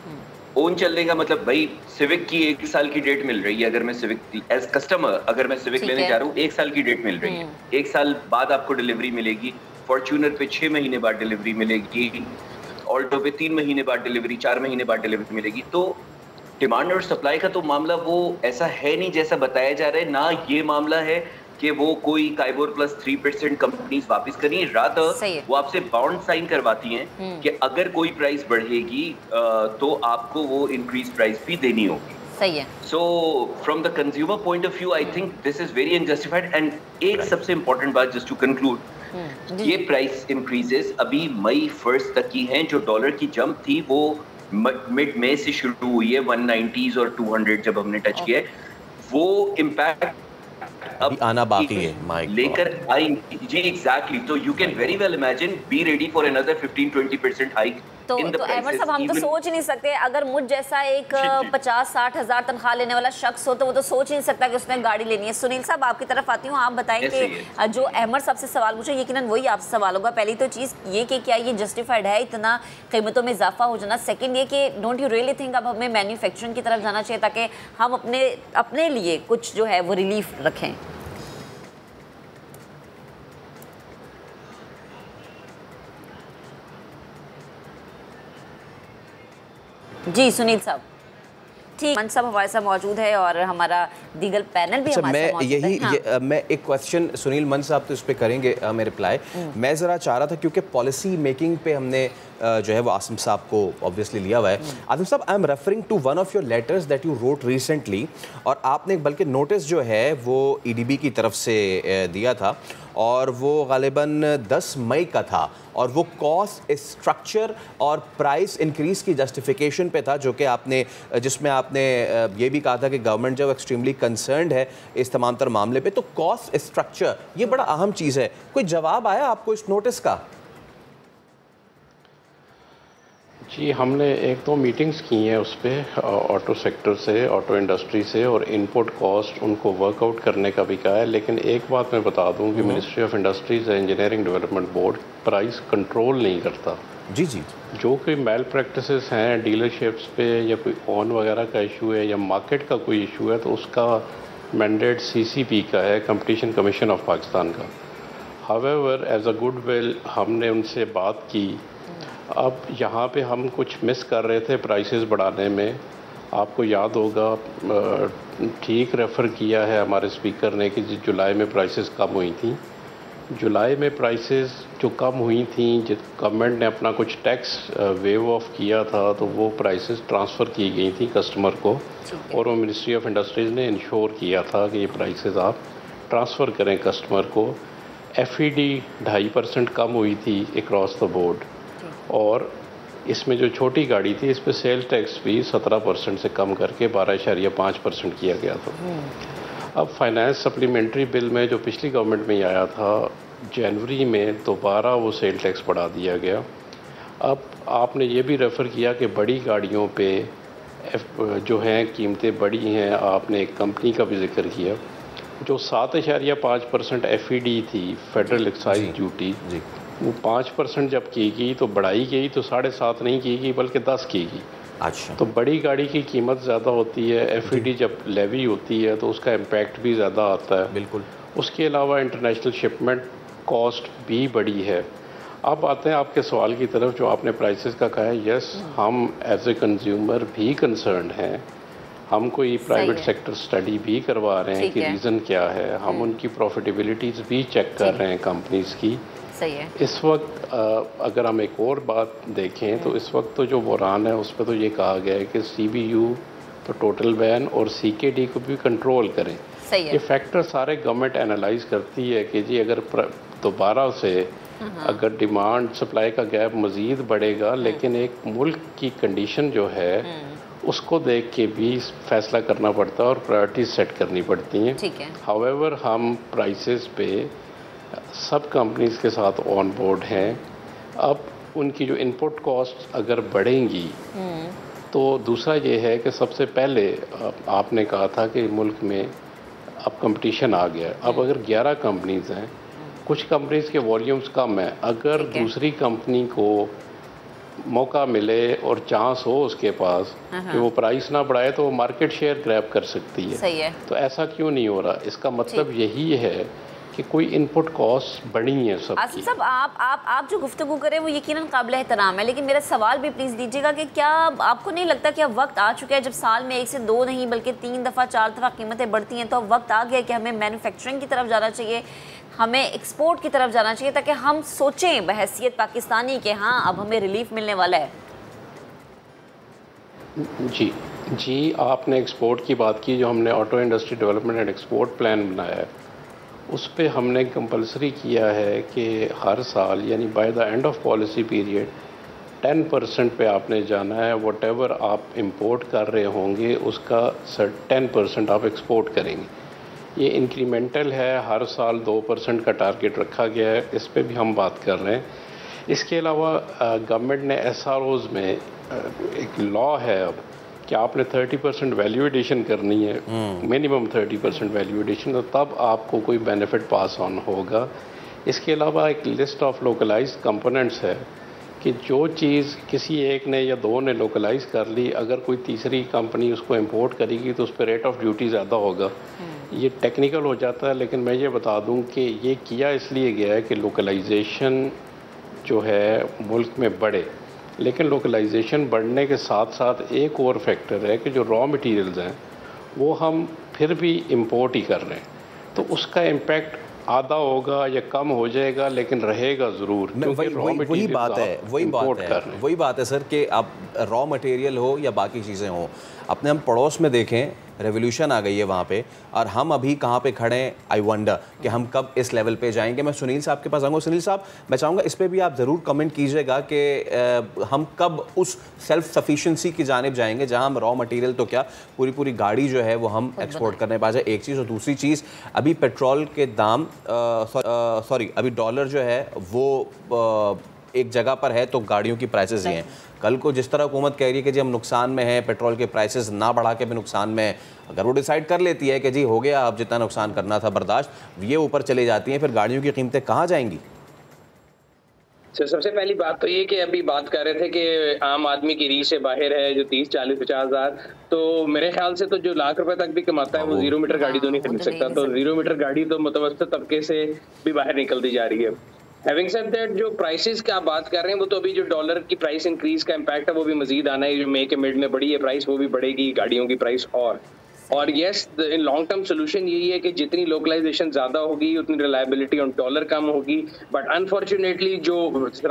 ओन चलने का मतलब भाई सिविक की 1 साल की डेट मिल रही है। अगर मैं सिविक एज कस्टमर अगर मैं सिविक लेने जा रहा हूँ, 1 साल की डेट मिल रही है, 1 साल बाद आपको डिलीवरी मिलेगी। फॉर्च्यूनर पे 6 महीने बाद डिलीवरी मिलेगी, ऑल्टो पे 3 महीने बाद डिलीवरी, 4 महीने बाद डिलीवरी मिलेगी। तो डिमांड और सप्लाई का तो मामला वो ऐसा है नहीं जैसा बताया जा रहा है। ना ये मामला है कि वो कोई काइबोर प्लस 3% कंपनीज वापस करी, रादर वो आपसे बाउंड साइन करवाती हैं कि अगर कोई प्राइस बढ़ेगी तो आपको वो इंक्रीज प्राइस भी देनी होगी। सही है। So from the consumer point of view I think this is very unjustified. And एक सबसे इंपॉर्टेंट बात जस्ट टू कंक्लूड, ये प्राइस इंक्रीजेस अभी मई 1 तक की हैं। जो डॉलर की जंप थी वो मिड मई से शुरू हुई है, 190s और 200 जब हमने टच किया है, वो इम्पैक्ट अभी आना बाकी है माइक लेकर आई। जी एग्जैक्टली, तो you can very well imagine, be ready for another 15-20% hike. तो अहमद साहब, हम तो सोच ही नहीं सकते, अगर मुझ जैसा एक 50-60 हज़ार तनख्वाह लेने वाला शख्स हो तो वो तो सोच ही नहीं सकता कि उसने गाड़ी लेनी है। सुनील साहब, आपकी तरफ आती हूँ, आप बताएं कि जो अहमद साहब से सवाल पूछो, यकीनन वही आपसे सवाल होगा। पहली तो चीज़ ये कि क्या ये जस्टिफाइड है इतना कीमतों में इजाफा हो जाना? सेकेंड ये कि डोंट यू रियली थिंक अब हमें मैन्युफैक्चरिंग की तरफ जाना चाहिए ताकि हम अपने लिए कुछ जो है वो रिलीफ रखें? जी सुनील साहब, ठीक, मन साहब हमारे साथ मौजूद है और हमारा दीगर पैनल भी हमारे साथ मौजूद है। मैं एक क्वेश्चन सुनील मन साहब तो इस पे करेंगे मैं रिप्लाई। मैं ज़रा चाह रहा था, क्योंकि पॉलिसी मेकिंग पे हमने जो है वो आसिम साहब को ऑब्वियसली लिया हुआ है। आसिम साहब, I am referring to one of your letters that you wrote recently, और आपने बल्कि नोटिस जो है वो ईडीबी की तरफ से दिया था, और वो गालिबन 10 मई का था, और वो कॉस्ट स्ट्रक्चर और प्राइस इंक्रीज की जस्टिफिकेशन पे था, जो कि आपने जिसमें आपने ये भी कहा था कि गवर्नमेंट जो एक्सट्रीमली कंसर्न्ड है इस तमाम तर मामले पे। तो कॉस्ट स्ट्रक्चर ये बड़ा अहम चीज़ है, कोई जवाब आया आपको इस नोटिस का? जी, हमने 1-2 मीटिंग्स की हैं उस पर, ऑटो सेक्टर से, ऑटो इंडस्ट्री से, और इनपुट कॉस्ट उनको वर्कआउट करने का भी कहा है। लेकिन एक बात मैं बता दूं कि ministry of industries and engineering development board price control नहीं करता। जी जी। जो कोई मेल प्रैक्टिसेस हैं डीलरशिप्स पे, या कोई ऑन वगैरह का इशू है, या मार्केट का कोई इशू है, तो उसका मैंडेट सीसीपी का है, कंपटीशन कमीशन ऑफ पाकिस्तान का। However as a goodwill हमने उनसे बात की। अब यहाँ पे हम कुछ मिस कर रहे थे प्राइसेस बढ़ाने में। आपको याद होगा, ठीक रेफ़र किया है हमारे स्पीकर ने कि जुलाई में प्राइसेस कम हुई थी। जुलाई में प्राइसेस जो कम हुई थी, जिस गवर्नमेंट ने अपना कुछ टैक्स वेव ऑफ किया था, तो वो प्राइसेस ट्रांसफ़र की गई थी कस्टमर को, और वो मिनिस्ट्री ऑफ इंडस्ट्रीज़ ने इंश्योर किया था कि ये प्राइसेस आप ट्रांसफ़र करें कस्टमर को। FED 2.5% कम हुई थी अक्रॉस द बोर्ड, और इसमें जो छोटी गाड़ी थी इस पर सेल टैक्स भी 17% से कम करके 12.5% किया गया था। अब फाइनेंस सप्लीमेंट्री बिल में जो पिछली गवर्नमेंट में ही आया था, जनवरी में दोबारा वो सेल टैक्स बढ़ा दिया गया। अब आपने ये भी रेफ़र किया कि बड़ी गाड़ियों पे जो हैं कीमतें बड़ी हैं, आपने एक कंपनी का भी जिक्र किया। जो 7.5% FED थी, फेडरल एक्साइज ड्यूटी, वो 5% जब की गई तो बढ़ाई गई, तो 7.5 नहीं की गई बल्कि 10 की गई। अच्छा। तो बड़ी गाड़ी की कीमत ज़्यादा होती है, FED जब लेवी होती है तो उसका इम्पैक्ट भी ज़्यादा आता है। बिल्कुल। उसके अलावा इंटरनेशनल शिपमेंट कॉस्ट भी बड़ी है। अब आते हैं आपके सवाल की तरफ जो आपने प्राइसेस का कहा है। यस, हम एज ए कंज्यूमर भी कंसर्न हैं। हम कोई प्राइवेट सेक्टर स्टडी भी करवा रहे हैं कि रीज़न क्या है। हम उनकी प्रॉफिटेबिलिटीज़ भी चेक कर रहे हैं कंपनीज़ की। सही है। इस वक्त अगर हम एक और बात देखें तो इस वक्त तो जो बुरान है उस पर तो ये कहा गया है कि CBU तो टोटल बैन और CKD को भी कंट्रोल करें। सही है। ये फैक्टर सारे गवर्नमेंट एनालाइज करती है कि जी अगर दोबारा से अगर डिमांड सप्लाई का गैप मज़ीद बढ़ेगा, लेकिन एक मुल्क की कंडीशन जो है उसको देख के भी फैसला करना पड़ता है और प्रायोरिटीज सेट करनी पड़ती हैं। ठीक है। हाउएवर हम प्राइसेस पे सब कंपनीज के साथ ऑन बोर्ड हैं। अब उनकी जो इनपुट कॉस्ट अगर बढ़ेंगी तो दूसरा ये है कि सबसे पहले आपने कहा था कि मुल्क में अब कंपटीशन आ गया। अब अगर 11 कंपनीज हैं, कुछ कंपनीज के वॉल्यूम्स कम हैं, अगर दूसरी कंपनी को मौका मिले और चांस हो उसके पास कि वो प्राइस ना बढ़ाए तो वो मार्केट शेयर ग्रैब कर सकती है। सही है। तो ऐसा क्यों नहीं हो रहा? इसका मतलब यही है कि कोई इनपुट कॉस्ट बढ़ी है सब। आसिम साहब, आप जो गुफ्तगू करें वो यकीनन काबिल एहतराम है, लेकिन मेरा सवाल भी प्लीज़ दीजिएगा कि क्या आपको नहीं लगता कि अब वक्त आ चुका है, जब साल में 1 से 2 नहीं बल्कि 3 दफ़ा 4 दफ़ा कीमतें बढ़ती हैं, तो अब वक्त आ गया कि हमें मैन्युफैक्चरिंग की तरफ जाना चाहिए, हमें एक्सपोर्ट की तरफ जाना चाहिए, ताकि हम सोचें बहैसियत पाकिस्तानी कि हाँ अब हमें रिलीफ मिलने वाला है। जी, आपने एक्सपोर्ट की बात की। जो हमने auto industry development and export plan बनाया है उस पे हमने कंपलसरी किया है कि हर साल यानी by the end of policy period 10% पे आपने जाना है। व्हाटएवर आप इंपोर्ट कर रहे होंगे उसका 10% आप एक्सपोर्ट करेंगे। ये इंक्रीमेंटल है, हर साल 2% का टारगेट रखा गया है। इस पे भी हम बात कर रहे हैं। इसके अलावा गवर्नमेंट ने SROs में एक लॉ है अब कि आपने 30% वैल्यू एडिशन करनी है, मिनिमम 30% वैल्यू एडिशन, तो तब आपको कोई बेनिफिट पास ऑन होगा। इसके अलावा एक लिस्ट ऑफ लोकलाइज्ड कंपोनेंट्स है कि जो चीज़ किसी एक ने या 2 ने लोकलाइज कर ली, अगर कोई तीसरी कंपनी उसको इंपोर्ट करेगी तो उस पर रेट ऑफ ड्यूटी ज़्यादा होगा। ये टेक्निकल हो जाता है, लेकिन मैं ये बता दूं कि ये किया इसलिए गया है कि लोकलाइजेशन जो है मुल्क में बढ़े। लेकिन लोकलाइजेशन बढ़ने के साथ साथ एक और फैक्टर है कि जो रॉ मटेरियल्स हैं वो हम फिर भी इंपोर्ट ही कर रहे हैं, तो उसका इम्पैक्ट आधा होगा या कम हो जाएगा, लेकिन रहेगा ज़रूर। वही बात है सर कि आप रॉ मटेरियल हो या बाकी चीज़ें हो, अपने हम पड़ोस में देखें, रेवोल्यूशन आ गई है वहाँ पे, और हम अभी कहाँ पे खड़े हैं, आई वंडर कि हम कब इस लेवल पे जाएंगे। मैं सुनील साहब के पास आऊँगा। सुनील साहब, मैं चाहूँगा इस पे भी आप ज़रूर कमेंट कीजिएगा कि हम कब उस सेल्फ सफिशेंसी की जानिब जाएंगे जहाँ हम रॉ मटेरियल तो क्या, पूरी गाड़ी जो है वो हम एक्सपोर्ट करने पा जाए, एक चीज़। और दूसरी चीज़, अभी पेट्रोल के दाम अभी डॉलर जो है वो एक जगह पर है तो गाड़ियों की प्राइसेस ही हैं। कल को जिस तरह हुकूमत कह रही है कि जी हम नुकसान में हैं, पेट्रोल के प्राइसेस ना बढ़ा के भी नुकसान में है, अगर वो डिसाइड कर लेती है कि जी हो गया अब जितना नुकसान करना था बर्दाश्त, ये ऊपर चली जाती हैं, फिर गाड़ियों की कीमतें कहाँ जाएंगी? सबसे पहली बात तो ये कि अभी बात कर रहे थे कि आम आदमी की रीच से बाहर है जो 30, 40, 50 हज़ार, तो मेरे ख्याल से तो जो लाख रुपए तक भी कमाता है वो 0 मीटर गाड़ी तो नहीं खरीद सकता। तो 0 मीटर गाड़ी तो मुतवस्सित तबके से भी बाहर निकलती जा रही है। हैविंग सेड दैट, जो प्राइसेस की आप बात कर रहे हैं वो तो अभी जो डॉलर की प्राइस इंक्रीज का इम्पैक्ट है वो भी मजीद आना है। जो मे के मिड में बढ़ी है प्राइस, वो भी बढ़ेगी गाड़ियों की प्राइस। और yes, in long term solution यही है कि जितनी लोकलाइजेशन ज्यादा होगी उतनी रिलायबिलिटी ऑन डॉलर कम होगी। बट अनफॉर्चुनेटली जो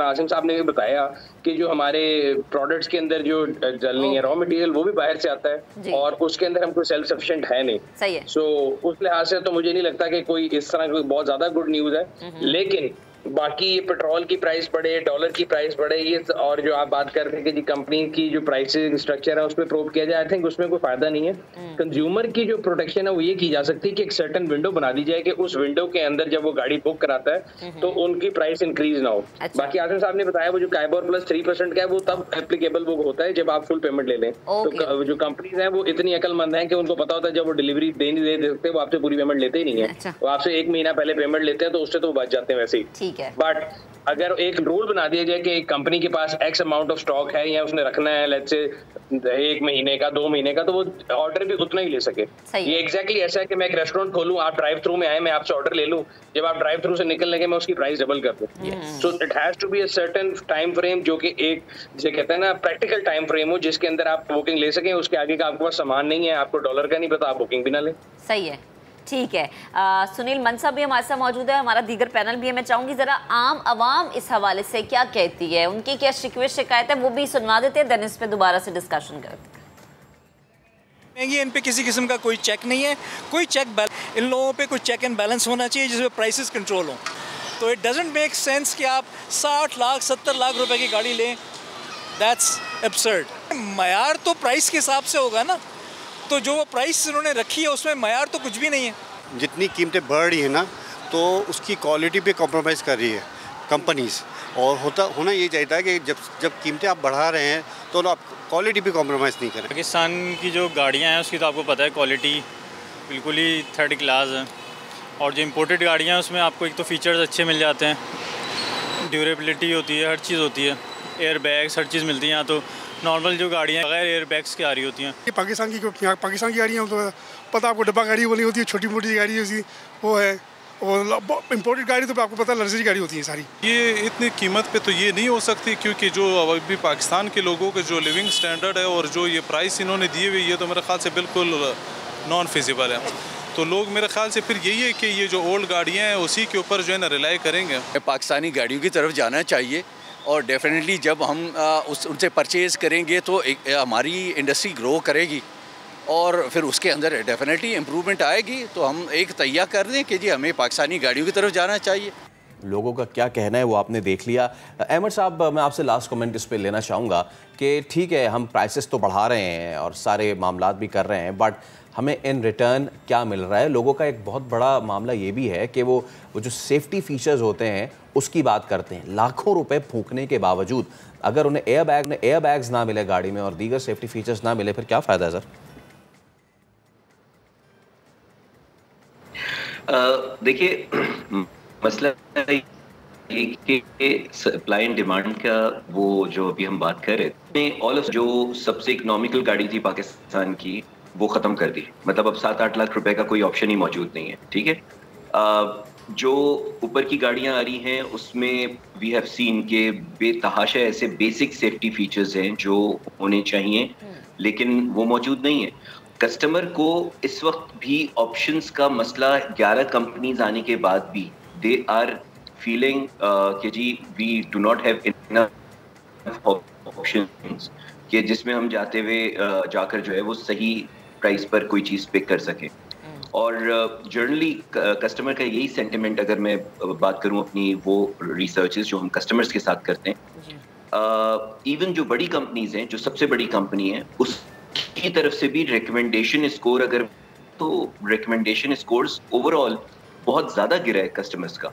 आसिम साहब ने भी बताया कि जो हमारे प्रोडक्ट्स के अंदर जो डल रही है रॉ मटेरियल वो भी बाहर से आता है और उसके अंदर हम कोई सेल्फ सफिशिएंट है नहीं। सही है। सो उस लिहाज से तो मुझे नहीं लगता कि कोई इस तरह कोई बहुत ज्यादा गुड न्यूज है। लेकिन बाकी ये पेट्रोल की प्राइस बढ़े, डॉलर की प्राइस बढ़े, ये और जो आप बात कर रहे हैं कि जी कंपनी की जो प्राइसिंग स्ट्रक्चर है उसमें प्रोब किया जाए, आई थिंक उसमें कोई फायदा नहीं है। कंज्यूमर की जो प्रोटेक्शन है वो ये की जा सकती है कि एक सर्टेन विंडो बना दी जाए कि उस विंडो के अंदर जब वो गाड़ी बुक कराता है तो उनकी प्राइस इंक्रीज ना हो। बाकी आसिम साहब ने बताया वो जो काइबोर प्लस 3% का है वो तब एप्लीकेबल वो होता है जब आप फुल पेमेंट ले लें। तो जो कंपनीज हैं वो इतनी अक्लमंद हैं कि उनको पता होता है जब वो डिलीवरी दे सकते हैं वो आपसे पूरी पेमेंट लेते ही नहीं है। वो आपसे 1 महीना पहले पेमेंट लेते हैं तो उससे तो वो बच जाते हैं वैसे ही। ठीक है। बट अगर एक रूल बना दिया जाए कि एक कंपनी के पास एक्स अमाउंट ऑफ स्टॉक है या उसने रखना है लेट्स से 1 महीने का, 2 महीने का, तो वो ऑर्डर भी उतना ही ले सके। ये एग्जैक्टली ऐसा है कि मैं एक रेस्टोरेंट खोलूं, आप ड्राइव थ्रू में आए, मैं आपसे ऑर्डर ले लूं, जब आप ड्राइव थ्रू से निकल लगे मैं उसकी प्राइस डबल कर दूं। So it has to be a certain time frame जो कि एक जिसे कहते हैं ना प्रैक्टिकल टाइम फ्रेम हो जिसके अंदर आप बुकिंग ले सकें। उसके आगे का आपके पास सामान नहीं है, आपको डॉलर का नहीं पता, आप बुकिंग भी ना लें। सही है। ठीक है। सुनील मनसा भी हमारे साथ मौजूद है, हमारा दीगर पैनल भी है। मैं चाहूंगी जरा आम आवाम इस हवाले से क्या कहती है, उनकी क्या शिकवे शिकायत है, वो भी सुनवा देते हैं, देन इस पे दोबारा से डिस्कशन करते हैं। महंगी, इन पे किसी किस्म का कोई चेक नहीं है, कोई चेक बैलेंस, इन लोगों पे कोई चेक एंड बैलेंस होना चाहिए जिसमें प्राइसेस कंट्रोल हो। तो इट डजंट मेक सेंस कि आप 60 लाख 70 लाख रुपए की गाड़ी लें, दैट्स एब्सर्ड। मयार तो प्राइस के हिसाब से होगा ना, तो जो वो प्राइस उन्होंने रखी है उसमें मयार तो कुछ भी नहीं है। जितनी कीमतें बढ़ रही है ना तो उसकी क्वालिटी पे कॉम्प्रोमाइज़ कर रही है कंपनीज, और होना ये चाहिए कि जब कीमतें आप बढ़ा रहे हैं तो आप क्वालिटी पे कॉम्प्रोमाइज़ नहीं करें। पाकिस्तान की जो गाड़ियाँ हैं उसकी तो आपको पता है क्वालिटी बिल्कुल ही थर्ड क्लास है, और जो इम्पोर्टेड गाड़ियाँ हैं उसमें आपको एक तो फीचर्स अच्छे मिल जाते हैं, ड्यूरेबिलिटी होती है, हर चीज़ होती है, एयर बैग्स हर चीज़ मिलती है। यहाँ तो नॉर्मल जो गाड़ियाँ बगैर एयर बैग्स की आ रही होती हैं। ये पाकिस्तान की गाड़ियाँ तो पता आपको डब्बा गाड़ी वाली होती है, छोटी मोटी गाड़ी होती वो है, और इम्पोर्टेड गाड़ी तो आपको पता लग्जरी गाड़ी होती है सारी। ये इतनी कीमत पे तो ये नहीं हो सकती, क्योंकि जो अभी पाकिस्तान के लोगों के जो लिविंग स्टैंडर्ड है और जो ये प्राइस इन्होंने दिए हुए, ये तो मेरे ख्याल से बिल्कुल नॉन फिजिबल है। तो लोग मेरे ख्याल से फिर यही है कि ये जो ओल्ड गाड़ियाँ हैं उसी के ऊपर जो है ना रिलाई करेंगे। पाकिस्तानी गाड़ियों की तरफ जाना चाहिए, और डेफिनेटली जब हम उनसे परचेज़ करेंगे तो हमारी इंडस्ट्री ग्रो करेगी और फिर उसके अंदर डेफिनेटली इम्प्रूवमेंट आएगी। तो हम एक तैयार कर दें कि जी हमें पाकिस्तानी गाड़ियों की तरफ जाना चाहिए। लोगों का क्या कहना है वो आपने देख लिया। अहमद साहब, मैं आपसे लास्ट कमेंट इस पे लेना चाहूँगा कि ठीक है हम प्राइसेस तो बढ़ा रहे हैं और सारे मामलात भी कर रहे हैं, बट हमें इन रिटर्न क्या मिल रहा है? लोगों का एक बहुत बड़ा मामला ये भी है कि वो जो सेफ्टी फीचर्स होते हैं उसकी बात करते हैं। लाखों रुपए फूंकने के बावजूद अगर उन्हें एयर बैग्स ना मिले गाड़ी में और दीगर सेफ्टी फीचर्स ना मिले, फिर क्या फ़ायदा है सर? देखिए, मसला कि सप्लाई एंड डिमांड का वो जो अभी हम बात कर रहे थे, ऑल ऑफ जो सबसे इकोनॉमिकल गाड़ी थी पाकिस्तान की वो ख़त्म कर दी। मतलब अब 7-8 लाख रुपए का कोई ऑप्शन ही मौजूद नहीं है। ठीक है, जो ऊपर की गाड़ियां आ रही हैं उसमें वी हैव सीन के बेतहाशा ऐसे बेसिक सेफ्टी फीचर्स हैं जो होने चाहिए, लेकिन वो मौजूद नहीं है। कस्टमर को इस वक्त भी ऑप्शंस का मसला 11 कंपनीज आने के बाद भी दे आर फीलिंग कि जी we do not have enough options कि जिसमें हम जाते हुए जाकर जो है वो सही प्राइस पर कोई चीज़ पिक कर सके। और जनरली कस्टमर का यही सेंटिमेंट, अगर मैं बात करूं अपनी वो रिसर्चेस जो हम कस्टमर्स के साथ करते हैं, इवन जो बड़ी कंपनीज हैं, जो सबसे बड़ी कंपनी है, उसकी तरफ से भी रिकमेंडेशन स्कोर अगर तो रिकमेंडेशन स्कोर्स ओवरऑल बहुत ज़्यादा गिरा है कस्टमर्स का।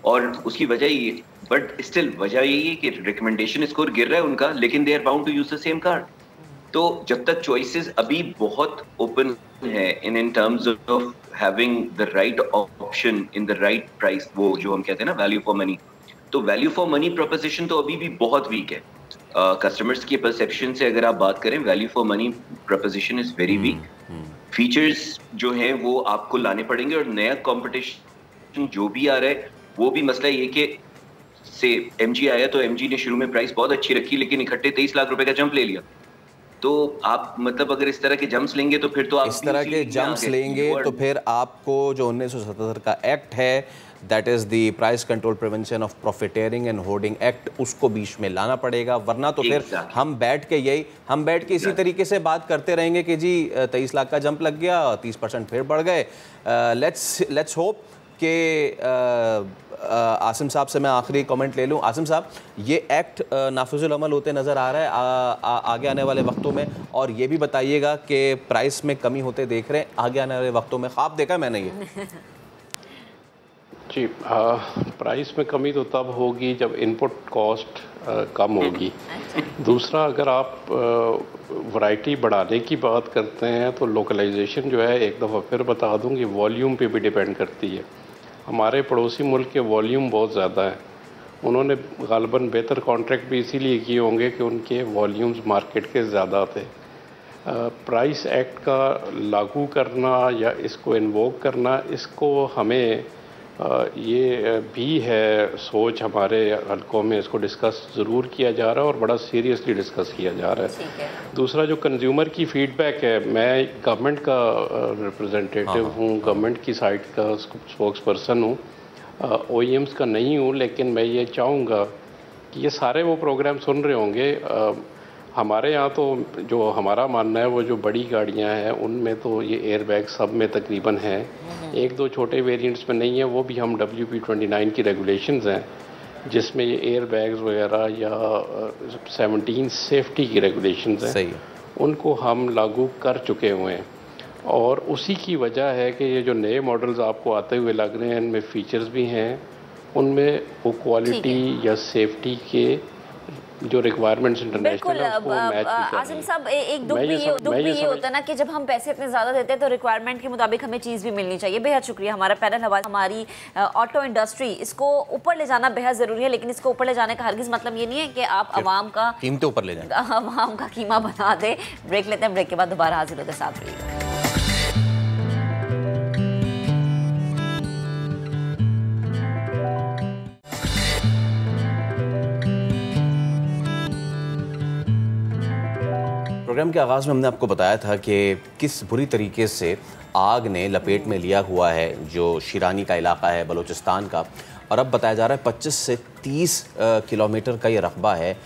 और उसकी वजह ये, बट स्टिल वजह यही है कि रिकमेंडेशन स्कोर गिर रहा है उनका, लेकिन they are bound to use the same card. तो जब तक चॉइसेस अभी बहुत ओपन है in terms of having the right option in the right price, वो जो हम कहते हैं ना वैल्यू फॉर मनी, तो वैल्यू फॉर मनी प्रोपोजिशन तो अभी भी बहुत वीक है। कस्टमर्स की परसेप्शन से अगर आप बात करें, value for money proposition is very weak. Features जो हैं वो आपको लाने पड़ेंगे, और नया कंपटीशन जो भी आ रहा है वो भी मसला ये कि से MG आया तो MG ने शुरू में प्राइस बहुत अच्छी रखी, लेकिन इकट्ठे 23 लाख रुपए का जंप ले लिया। तो आप मतलब अगर इस तरह के जंप्स लेंगे तो फिर तो आप इस तरह के जंप्स लेंगे तो फिर आपको जो 1977 का एक्ट है, that is the price control prevention of profiteering and hoarding act, उसको बीच में लाना पड़ेगा। वरना तो फिर हम बैठ के इसी तरीके से बात करते रहेंगे कि जी 23 लाख का जंप लग गया, 30% फिर बढ़ गए। लेट्स होप कि आसिम साहब से मैं आखिरी कमेंट ले लूँ। आसिम साहब, ये एक्ट नाफिजुल अमल होते नज़र आ रहा है आगे आने वाले वक्तों में, और ये भी बताइएगा कि प्राइस में कमी होते देख रहे हैं आगे आने वाले वक्तों में, ख्वाब देखा मैंने ये? जी, प्राइस में कमी तो तब होगी जब इनपुट कॉस्ट कम होगी। दूसरा, अगर आप वैरायटी बढ़ाने की बात करते हैं तो लोकलाइजेशन जो है, एक दफ़ा फिर बता दूं कि वॉल्यूम पे भी डिपेंड करती है। हमारे पड़ोसी मुल्क के वॉल्यूम बहुत ज़्यादा है, उन्होंने गालिबन बेहतर कॉन्ट्रैक्ट भी इसीलिए किए होंगे कि उनके वॉल्यूम्स मार्केट के ज़्यादा थे। प्राइस एक्ट का लागू करना या इसको इन्वोक करना, इसको हमें ये भी है सोच हमारे हलकों में, इसको डिस्कस ज़रूर किया जा रहा है और बड़ा सीरियसली डिस्कस किया जा रहा है। दूसरा, जो कंज्यूमर की फ़ीडबैक है, मैं गवर्नमेंट का रिप्रेजेंटेटिव हूँ, गवर्नमेंट की साइड का स्पोक्स पर्सन हूँ, OEMs का नहीं हूँ, लेकिन मैं ये चाहूँगा कि ये सारे वो प्रोग्राम सुन रहे होंगे। हमारे यहाँ तो जो हमारा मानना है, वो जो बड़ी गाड़ियाँ हैं उनमें तो ये एयर बैग सब में तकरीबन हैं, एक दो छोटे वेरिएंट्स में नहीं है, वो भी हम WP29 की रेगुलेशंस हैं जिसमें ये एयर बैग्स वगैरह या 17 सेफ्टी की रेगुलेशंस हैं, सही, उनको हम लागू कर चुके हुए हैं। और उसी की वजह है कि ये जो नए मॉडल्स आपको आते हुए लग रहे हैं, इनमें फ़ीचर्स भी हैं, उनमें वो क्वालिटी या सेफ्टी के जो रिक्वायरमेंट्स इंटरनेशनल है उसको मैच भी कर रही है। आसिम साहब, एक दुख भी ये होता है ना कि जब हम पैसे इतने ज़्यादा देते हैं तो रिक्वायरमेंट के मुताबिक हमें चीज़ भी मिलनी चाहिए। बेहद शुक्रिया, हमारा पैनल हमारी ऑटो इंडस्ट्री, इसको ऊपर ले जाना बेहद ज़रूरी है, लेकिन इसको ऊपर ले जाने का हरगिज़ मतलब ये नहीं है कि आप आवाम का कीमतें ऊपर ले जाएं, आवाम का कीमा बना दे। ब्रेक लेते हैं, ब्रेक के बाद दोबारा हाजिर होते, साथ रहिएगा। प्रोग्राम के आगाज़ में हमने आपको बताया था कि किस बुरी तरीके से आग ने लपेट में लिया हुआ है जो शिरानी का इलाका है बलूचिस्तान का, और अब बताया जा रहा है 25 से 30 किलोमीटर का ये रकबा है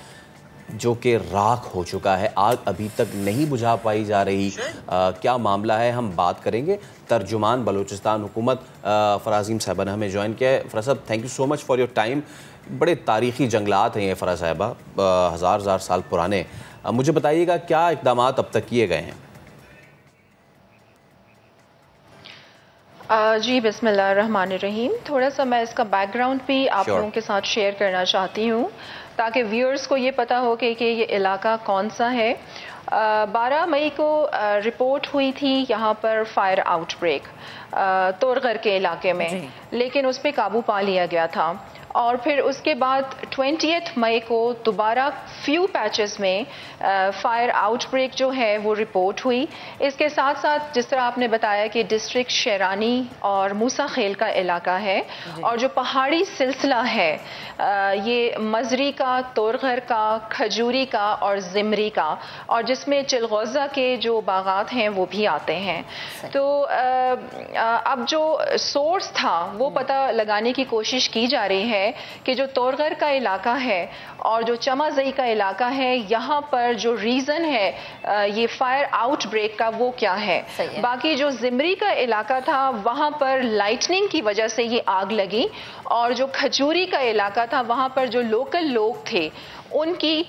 जो कि राख हो चुका है। आग अभी तक नहीं बुझा पाई जा रही। क्या मामला है, हम बात करेंगे। तर्जुमान बलूचिस्तान हुकूमत फराज़ीम साहबा ने हमें ज्वाइन किया है। फराज साहब, thank you so much for your time. बड़े तारीख़ी जंगलात हैं ये फराज साहबा, हज़ार साल पुराने। मुझे बताइएगा क्या इक़दामात अब तक किए गए हैं? जी, बिस्मिल्लाहिर्रहमानिर्रहीम। थोड़ा सा मैं इसका बैकग्राउंड भी आप लोगों के साथ शेयर करना चाहती हूँ ताकि व्यूअर्स को ये पता हो कि ये इलाका कौन सा है। 12 मई को रिपोर्ट हुई थी यहाँ पर फायर आउटब्रेक तोरगर के इलाके में, लेकिन उस पर काबू पा लिया गया था और फिर उसके बाद 20 मई को दोबारा फ्यू पैचेस में फायर आउटब्रेक जो है वो रिपोर्ट हुई। इसके साथ साथ जिस तरह आपने बताया कि डिस्ट्रिक्ट शेरानी और मूसा खेल का इलाका है, और जो पहाड़ी सिलसिला है ये मजरी का, तोरघर का, खजूरी का और जिमरी का, और जिसमें चिलगौजा के जो बागात हैं वो भी आते हैं। तो अब जो सोर्स था वो पता लगाने की कोशिश की जा रही है कि जो तोरघर का इलाका है और जो चमाजई का इलाका है, यहाँ पर जो रीज़न है ये फायर आउटब्रेक का वो क्या है। बाकी जो जिमरी का इलाका था वहाँ पर लाइटनिंग की वजह से ये आग लगी, और जो खजूरी का इलाका था वहाँ पर जो लोकल लोग थे उनकी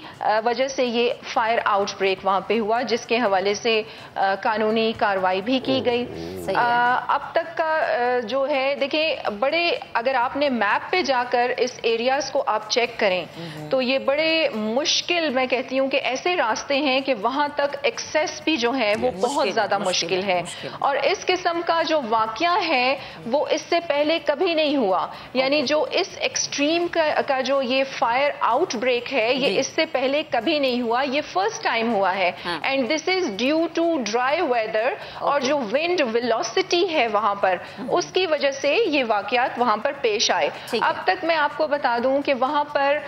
वजह से ये फायर आउटब्रेक वहाँ पे हुआ, जिसके हवाले से कानूनी कार्रवाई भी की गई। अब तक का जो है देखिए, बड़े अगर आपने मैप पे जाकर इस एरियाज को आप चेक करें तो ये बड़े मुश्किल, मैं कहती हूँ कि ऐसे रास्ते हैं कि वहाँ तक एक्सेस भी जो है वो बहुत ज़्यादा मुश्किल है। और इस किस्म का जो वाक़या है वो इससे पहले कभी नहीं हुआ, यानी जो इस एक्सट्रीम का जो ये फायर आउटब्रेक है ये इससे पहले कभी नहीं हुआ, ये फर्स्ट टाइम हुआ है। And this is due to dry weather, और जो विंड वेलोसिटी है वहां पर उसकी वजह से ये वाकयात वहां पर पेश आए। अब तक मैं आपको बता दूं कि वहां पर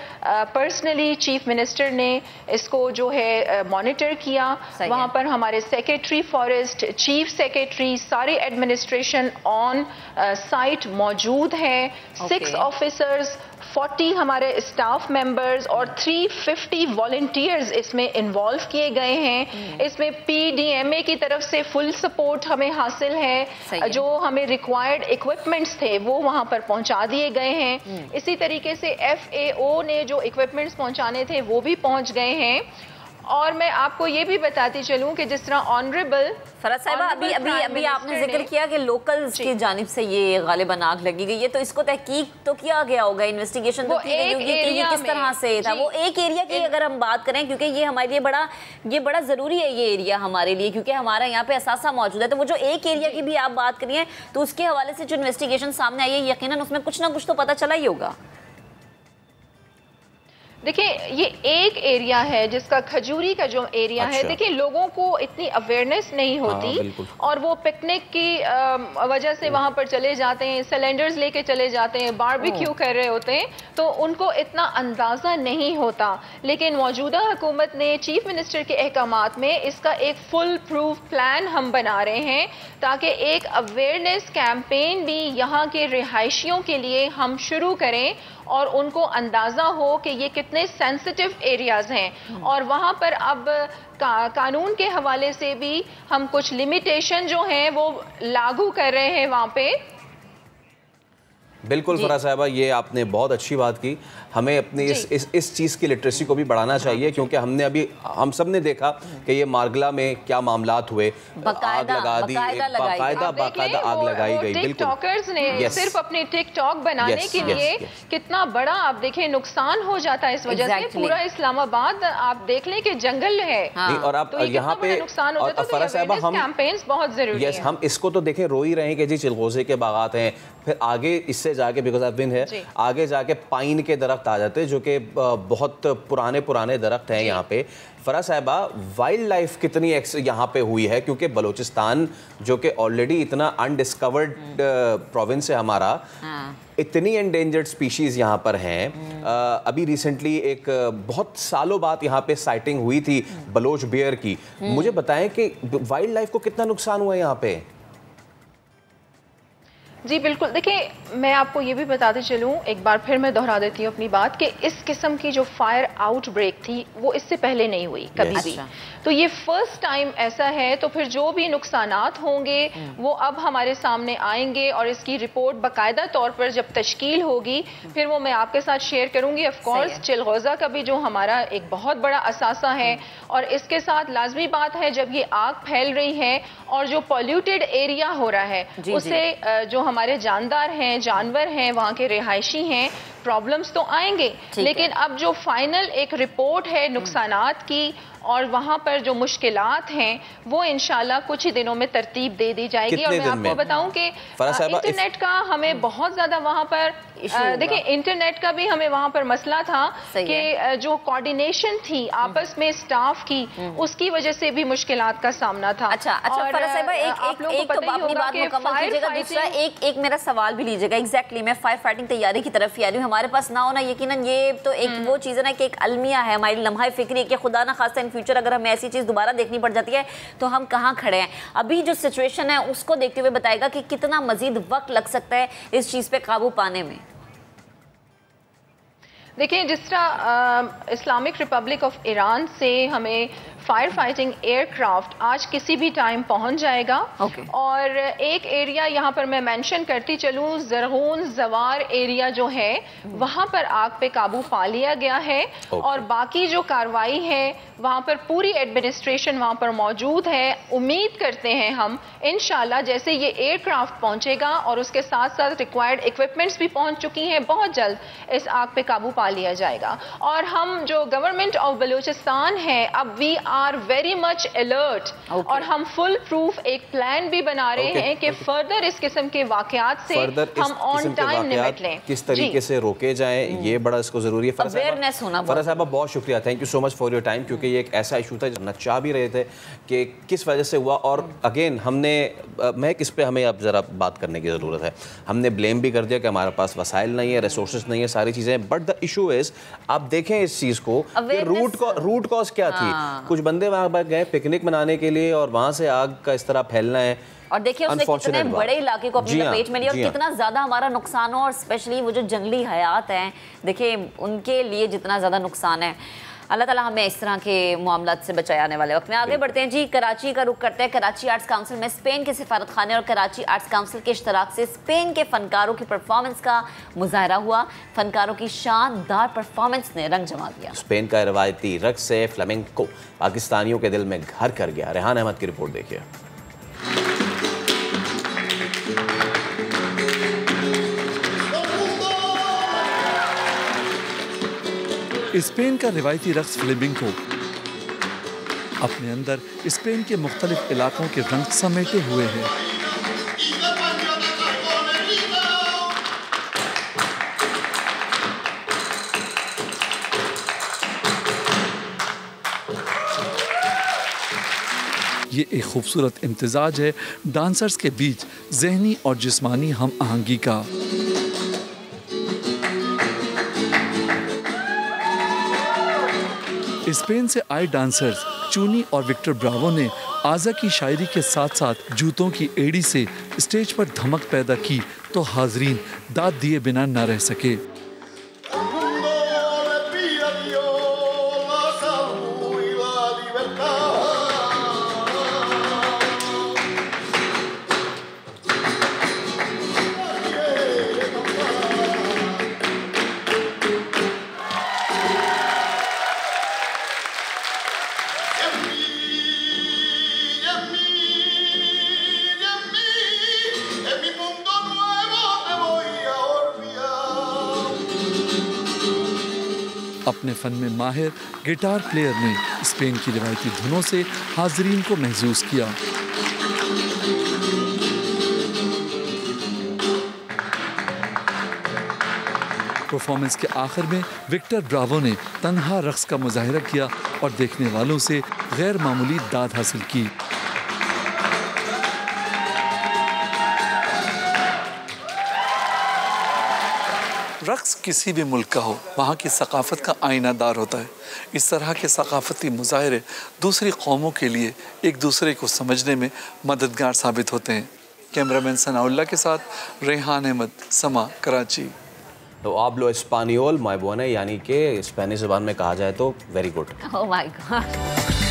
पर्सनली चीफ मिनिस्टर ने इसको जो है मॉनिटर किया। वहां पर हमारे सेक्रेटरी फॉरेस्ट, चीफ सेक्रेटरी, सारे एडमिनिस्ट्रेशन ऑन साइट मौजूद है। 6 ऑफिसर्स, 40 हमारे स्टाफ मेंबर्स और 350 वॉलंटियर्स इसमें इन्वॉल्व किए गए हैं। इसमें PDMA की तरफ से फुल सपोर्ट हमें हासिल है। जो हमें रिक्वायर्ड इक्विपमेंट्स थे वो वहां पर पहुंचा दिए गए हैं। इसी तरीके से FAO ने जो इक्विपमेंट्स पहुंचाने थे वो भी पहुंच गए हैं। और मैं आपको ये भी बताती चलूं कि जिस तरह ऑनरेबल फराज साहिबा अभी आपने जिक्र किया कि लोकल्स की जानिब से ये गालिबन आग लगी गई है, तो इसको तहकीक तो किया गया होगा, इन्वेस्टिगेशन तो की गई होगी कि ये किस तरह से था। वो एक एरिया की अगर हम बात करें, क्योंकि ये हमारे लिए ये बड़ा ज़रूरी है ये एरिया हमारे लिए, क्योंकि हमारा यहाँ पे असासा मौजूद है। तो वो जो एक एरिया की भी आप बात करिए तो उसके हवाले से जो इन्वेस्टिगेशन सामने आई है यकीनन उसमें कुछ ना कुछ तो पता चला ही होगा। देखिए ये एक एरिया है जिसका खजूरी का जो एरिया है, देखिए लोगों को इतनी अवेयरनेस नहीं होती और वो पिकनिक की वजह से वहाँ पर चले जाते हैं, सिलेंडर्स लेके चले जाते हैं, बारबेक्यू कर रहे होते हैं, तो उनको इतना अंदाज़ा नहीं होता। लेकिन मौजूदा हुकूमत ने चीफ मिनिस्टर के अहकामात में इसका एक फुल प्रूफ प्लान हम बना रहे हैं ताकि एक अवेयरनेस कैंपेन भी यहाँ के रिहायशियों के लिए हम शुरू करें और उनको अंदाज़ा हो कि ये कितने सेंसिटिव एरियाज़ हैं। और वहाँ पर अब कानून के हवाले से भी हम कुछ लिमिटेशन जो हैं वो लागू कर रहे हैं वहाँ पे। बिल्कुल फराज साहिबा, ये आपने बहुत अच्छी बात की। हमें अपनी इस चीज़ की लिटरेसी को भी बढ़ाना चाहिए, क्योंकि हम सब ने देखा कि ये मार्गला में क्या मामलात हुए, आग लगा दी, बाकायदा आग लगाई गई। टिकटॉकर्स ने सिर्फ अपने टिकटॉक बनाने के लिए कितना बड़ा आप देखें नुकसान हो जाता है इस वजह से। पूरा इस्लामाबाद आप देख लें कि जंगल है। और आप यहाँ पे नुकसान हो जाता है, फराज साहिबा हम कैंपेन्स बहुत जरूरी है। हम इसको तो देखें रो ही रहे हैं कि जी चिलगोजे के बागात हैं, फिर आगे इससे जाके बिकॉज ऑफ विंड है, आगे जाके पाइन के दरख्त आ जाते हैं जो कि बहुत पुराने दरख्त हैं यहाँ पे। फराज साहिबा, वाइल्ड लाइफ कितनी यहाँ पे हुई है, क्योंकि बलूचिस्तान जो कि ऑलरेडी इतना अनडिस्कवर्ड प्रोविंस है हमारा, इतनी एंडेंजर्ड स्पीशीज़ यहाँ पर हैं। अभी रिसेंटली एक बहुत सालों बाद यहाँ पे साइटिंग हुई थी बलोच बेयर की। मुझे बताएं कि वाइल्ड लाइफ को कितना नुकसान हुआ है यहाँ पे? जी बिल्कुल, देखिए मैं आपको ये भी बताते चलूँ, एक बार फिर मैं दोहरा देती हूँ अपनी बात कि इस किस्म की जो फायर आउटब्रेक थी वो इससे पहले नहीं हुई कभी भी। तो ये फर्स्ट टाइम ऐसा है, तो फिर जो भी नुकसानात होंगे वो अब हमारे सामने आएंगे और इसकी रिपोर्ट बाकायदा तौर पर जब तश्कील होगी फिर वो मैं आपके साथ शेयर करूँगी। ऑफ कोर्स चिलगौजा का भी जो हमारा एक बहुत बड़ा असासा है, और इसके साथ लाजमी बात है जब ये आग फैल रही है और जो पॉल्यूटेड एरिया हो रहा है उससे जो हमारे जानदार हैं, जानवर हैं, वहाँ के रिहायशी हैं, प्रॉब्लम्स तो आएंगे। लेकिन अब जो फाइनल एक रिपोर्ट है नुकसानात की और वहाँ पर जो मुश्किलात हैं वो इंशाल्लाह कुछ ही दिनों में तरतीब दे दी जाएगी। और मैं आपको बताऊं कि इंटरनेट का हमें बहुत ज़्यादा वहाँ पर देखिए इंटरनेट का भी हमें वहाँ पर मसला था कि जो कोऑर्डिनेशन थी आपस में स्टाफ की उसकी वजह से भी मुश्किलात का सामना था। अच्छा फराह साहिबा, एक तो अपनी बात मुकम्मल कीजिएगा, दूसरा एक मेरा सवाल भी लीजिएगा। एग्जैक्टली मैं फायर फाइटिंग तैयारी की तरफ ही आ रही हूँ। हमारे पास ना होना यकीनन ये तो एक वो चीज़ है ना कि एक अलमिया है, हमारी लम्हा फिक्री है कि खुदा ना खास्ता इन फ्यूचर अगर हमें ऐसी चीज़ दोबारा देखनी पड़ जाती है तो हम कहाँ खड़े हैं। अभी जो सिचुएशन है उसको देखते हुए बताएगा कि कितना मजीद वक्त लग सकता है इस चीज़ पे काबू पाने में। देखिए जिस तरह इस्लामिक रिपब्लिक ऑफ ईरान से हमें फायर फाइटिंग एयरक्राफ्ट आज किसी भी टाइम पहुंच जाएगा। और एक एरिया यहाँ पर मैं मेंशन करती चलूँ, ज़रगून जवार एरिया जो है वहाँ पर आग पे काबू पा लिया गया है। और बाकी जो कार्रवाई है वहाँ पर पूरी एडमिनिस्ट्रेशन वहाँ पर मौजूद है। उम्मीद करते हैं हम इंशाल्लाह जैसे ये एयरक्राफ्ट पहुँचेगा और उसके साथ साथ रिक्वायर्ड इक्विपमेंट्स भी पहुँच चुकी हैं, बहुत जल्द इस आग पे काबू पा लिया जाएगा। और हम जो गवर्नमेंट ऑफ बलूचिस्तान है अब we are very much alert और हम फुल प्रूफ एक प्लान भी बना रहे हैं कि फर्दर इस किस्म के वाकयात से हम ऑन टाइम निपट लें, किस तरीके से रोके जाएं, ये बड़ा इसको जरूरी है। अवेयरनेस होना। फराह साहबा बहुत शुक्रिया, thank you so much for your time, क्योंकि ये एक ऐसा इशू था जो नचा भी रहे थे कि किस वजह से हुआ। और अगेन हमने महक इस पर हमें अब ज़रा बात करने की ज़रूरत है। हमने ब्लेम भी कर दिया कि हमारे पास वसाइल नहीं है, रिसोर्सेज नहीं है, सारी चीज़ें, बट द इशू इज़ आप देखें इस चीज़ को रूट कॉज क्या थी। कुछ बंदे वहाँ पर गए पिकनिक मनाने के लिए और वहाँ से आग का इस तरह फैलना है। और देखिए उसने कितने बड़े इलाके को अपनी लपेट में लिया और कितना ज़्यादा हमारा नुकसान हो। और स्पेशली वो जो जंगली हयात हैं, देखिए उनके लिए जितना ज़्यादा नुकसान है। अल्लाह ताला हमें इस तरह के मामलात से बचाए। आने वाले वक्त में आगे बढ़ते हैं जी, कराची का रुख करते हैं। कराची आर्ट्स काउंसिल में स्पेन के सिफारत खाने और कराची आर्ट्स काउंसिल के इश्तराक से स्पेन के फनकारों की परफॉर्मेंस का मुजाहरा हुआ। फनकारों की शानदार परफॉर्मेंस ने रंग जमा दिया। स्पेन का रवायती रक्स से फ्लेमेंको पाकिस्तानियों के दिल में घर कर गया। रेहान अहमद की रिपोर्ट देखिए। स्पेन का रिवायती रक्स फ्लेमेंको अपने अंदर स्पेन के मुख्तलिफ इलाकों के रंग समेटे हुए है। ये एक खूबसूरत इम्तिजाज है डांसर्स के बीच ज़हनी और जिस्मानी हम आहंगी का। स्पेन से आए डांसर्स चूनी और विक्टर ब्रावो ने आज़ा की शायरी के साथ साथ जूतों की एड़ी से स्टेज पर धमक पैदा की तो हाजरीन दाद दिए बिना न रह सके। अपने फन में माहिर गिटार प्लेयर ने स्पेन की रिवायती धुनों से हाजरीन को महसूस किया। परफॉर्मेंस के आखिर में विक्टर ब्रावो ने तन्हा रक्स का मुजाहिरा किया और देखने वालों से गैर मामूली दाद हासिल की। रक्स किसी भी मुल्क का हो, वहाँ की सकाफत का आईनादार होता है। इस तरह के सकाफती मुजाहिरे दूसरी कौमों के लिए एक दूसरे को समझने में मददगार साबित होते हैं। कैमरामैन सनाउल्लाह के साथ रेहान अहमद, समा, कराची। तो hablo español muy buena, यानी कि स्पेनिश ज़बान में कहा जाए तो very good. Oh my God.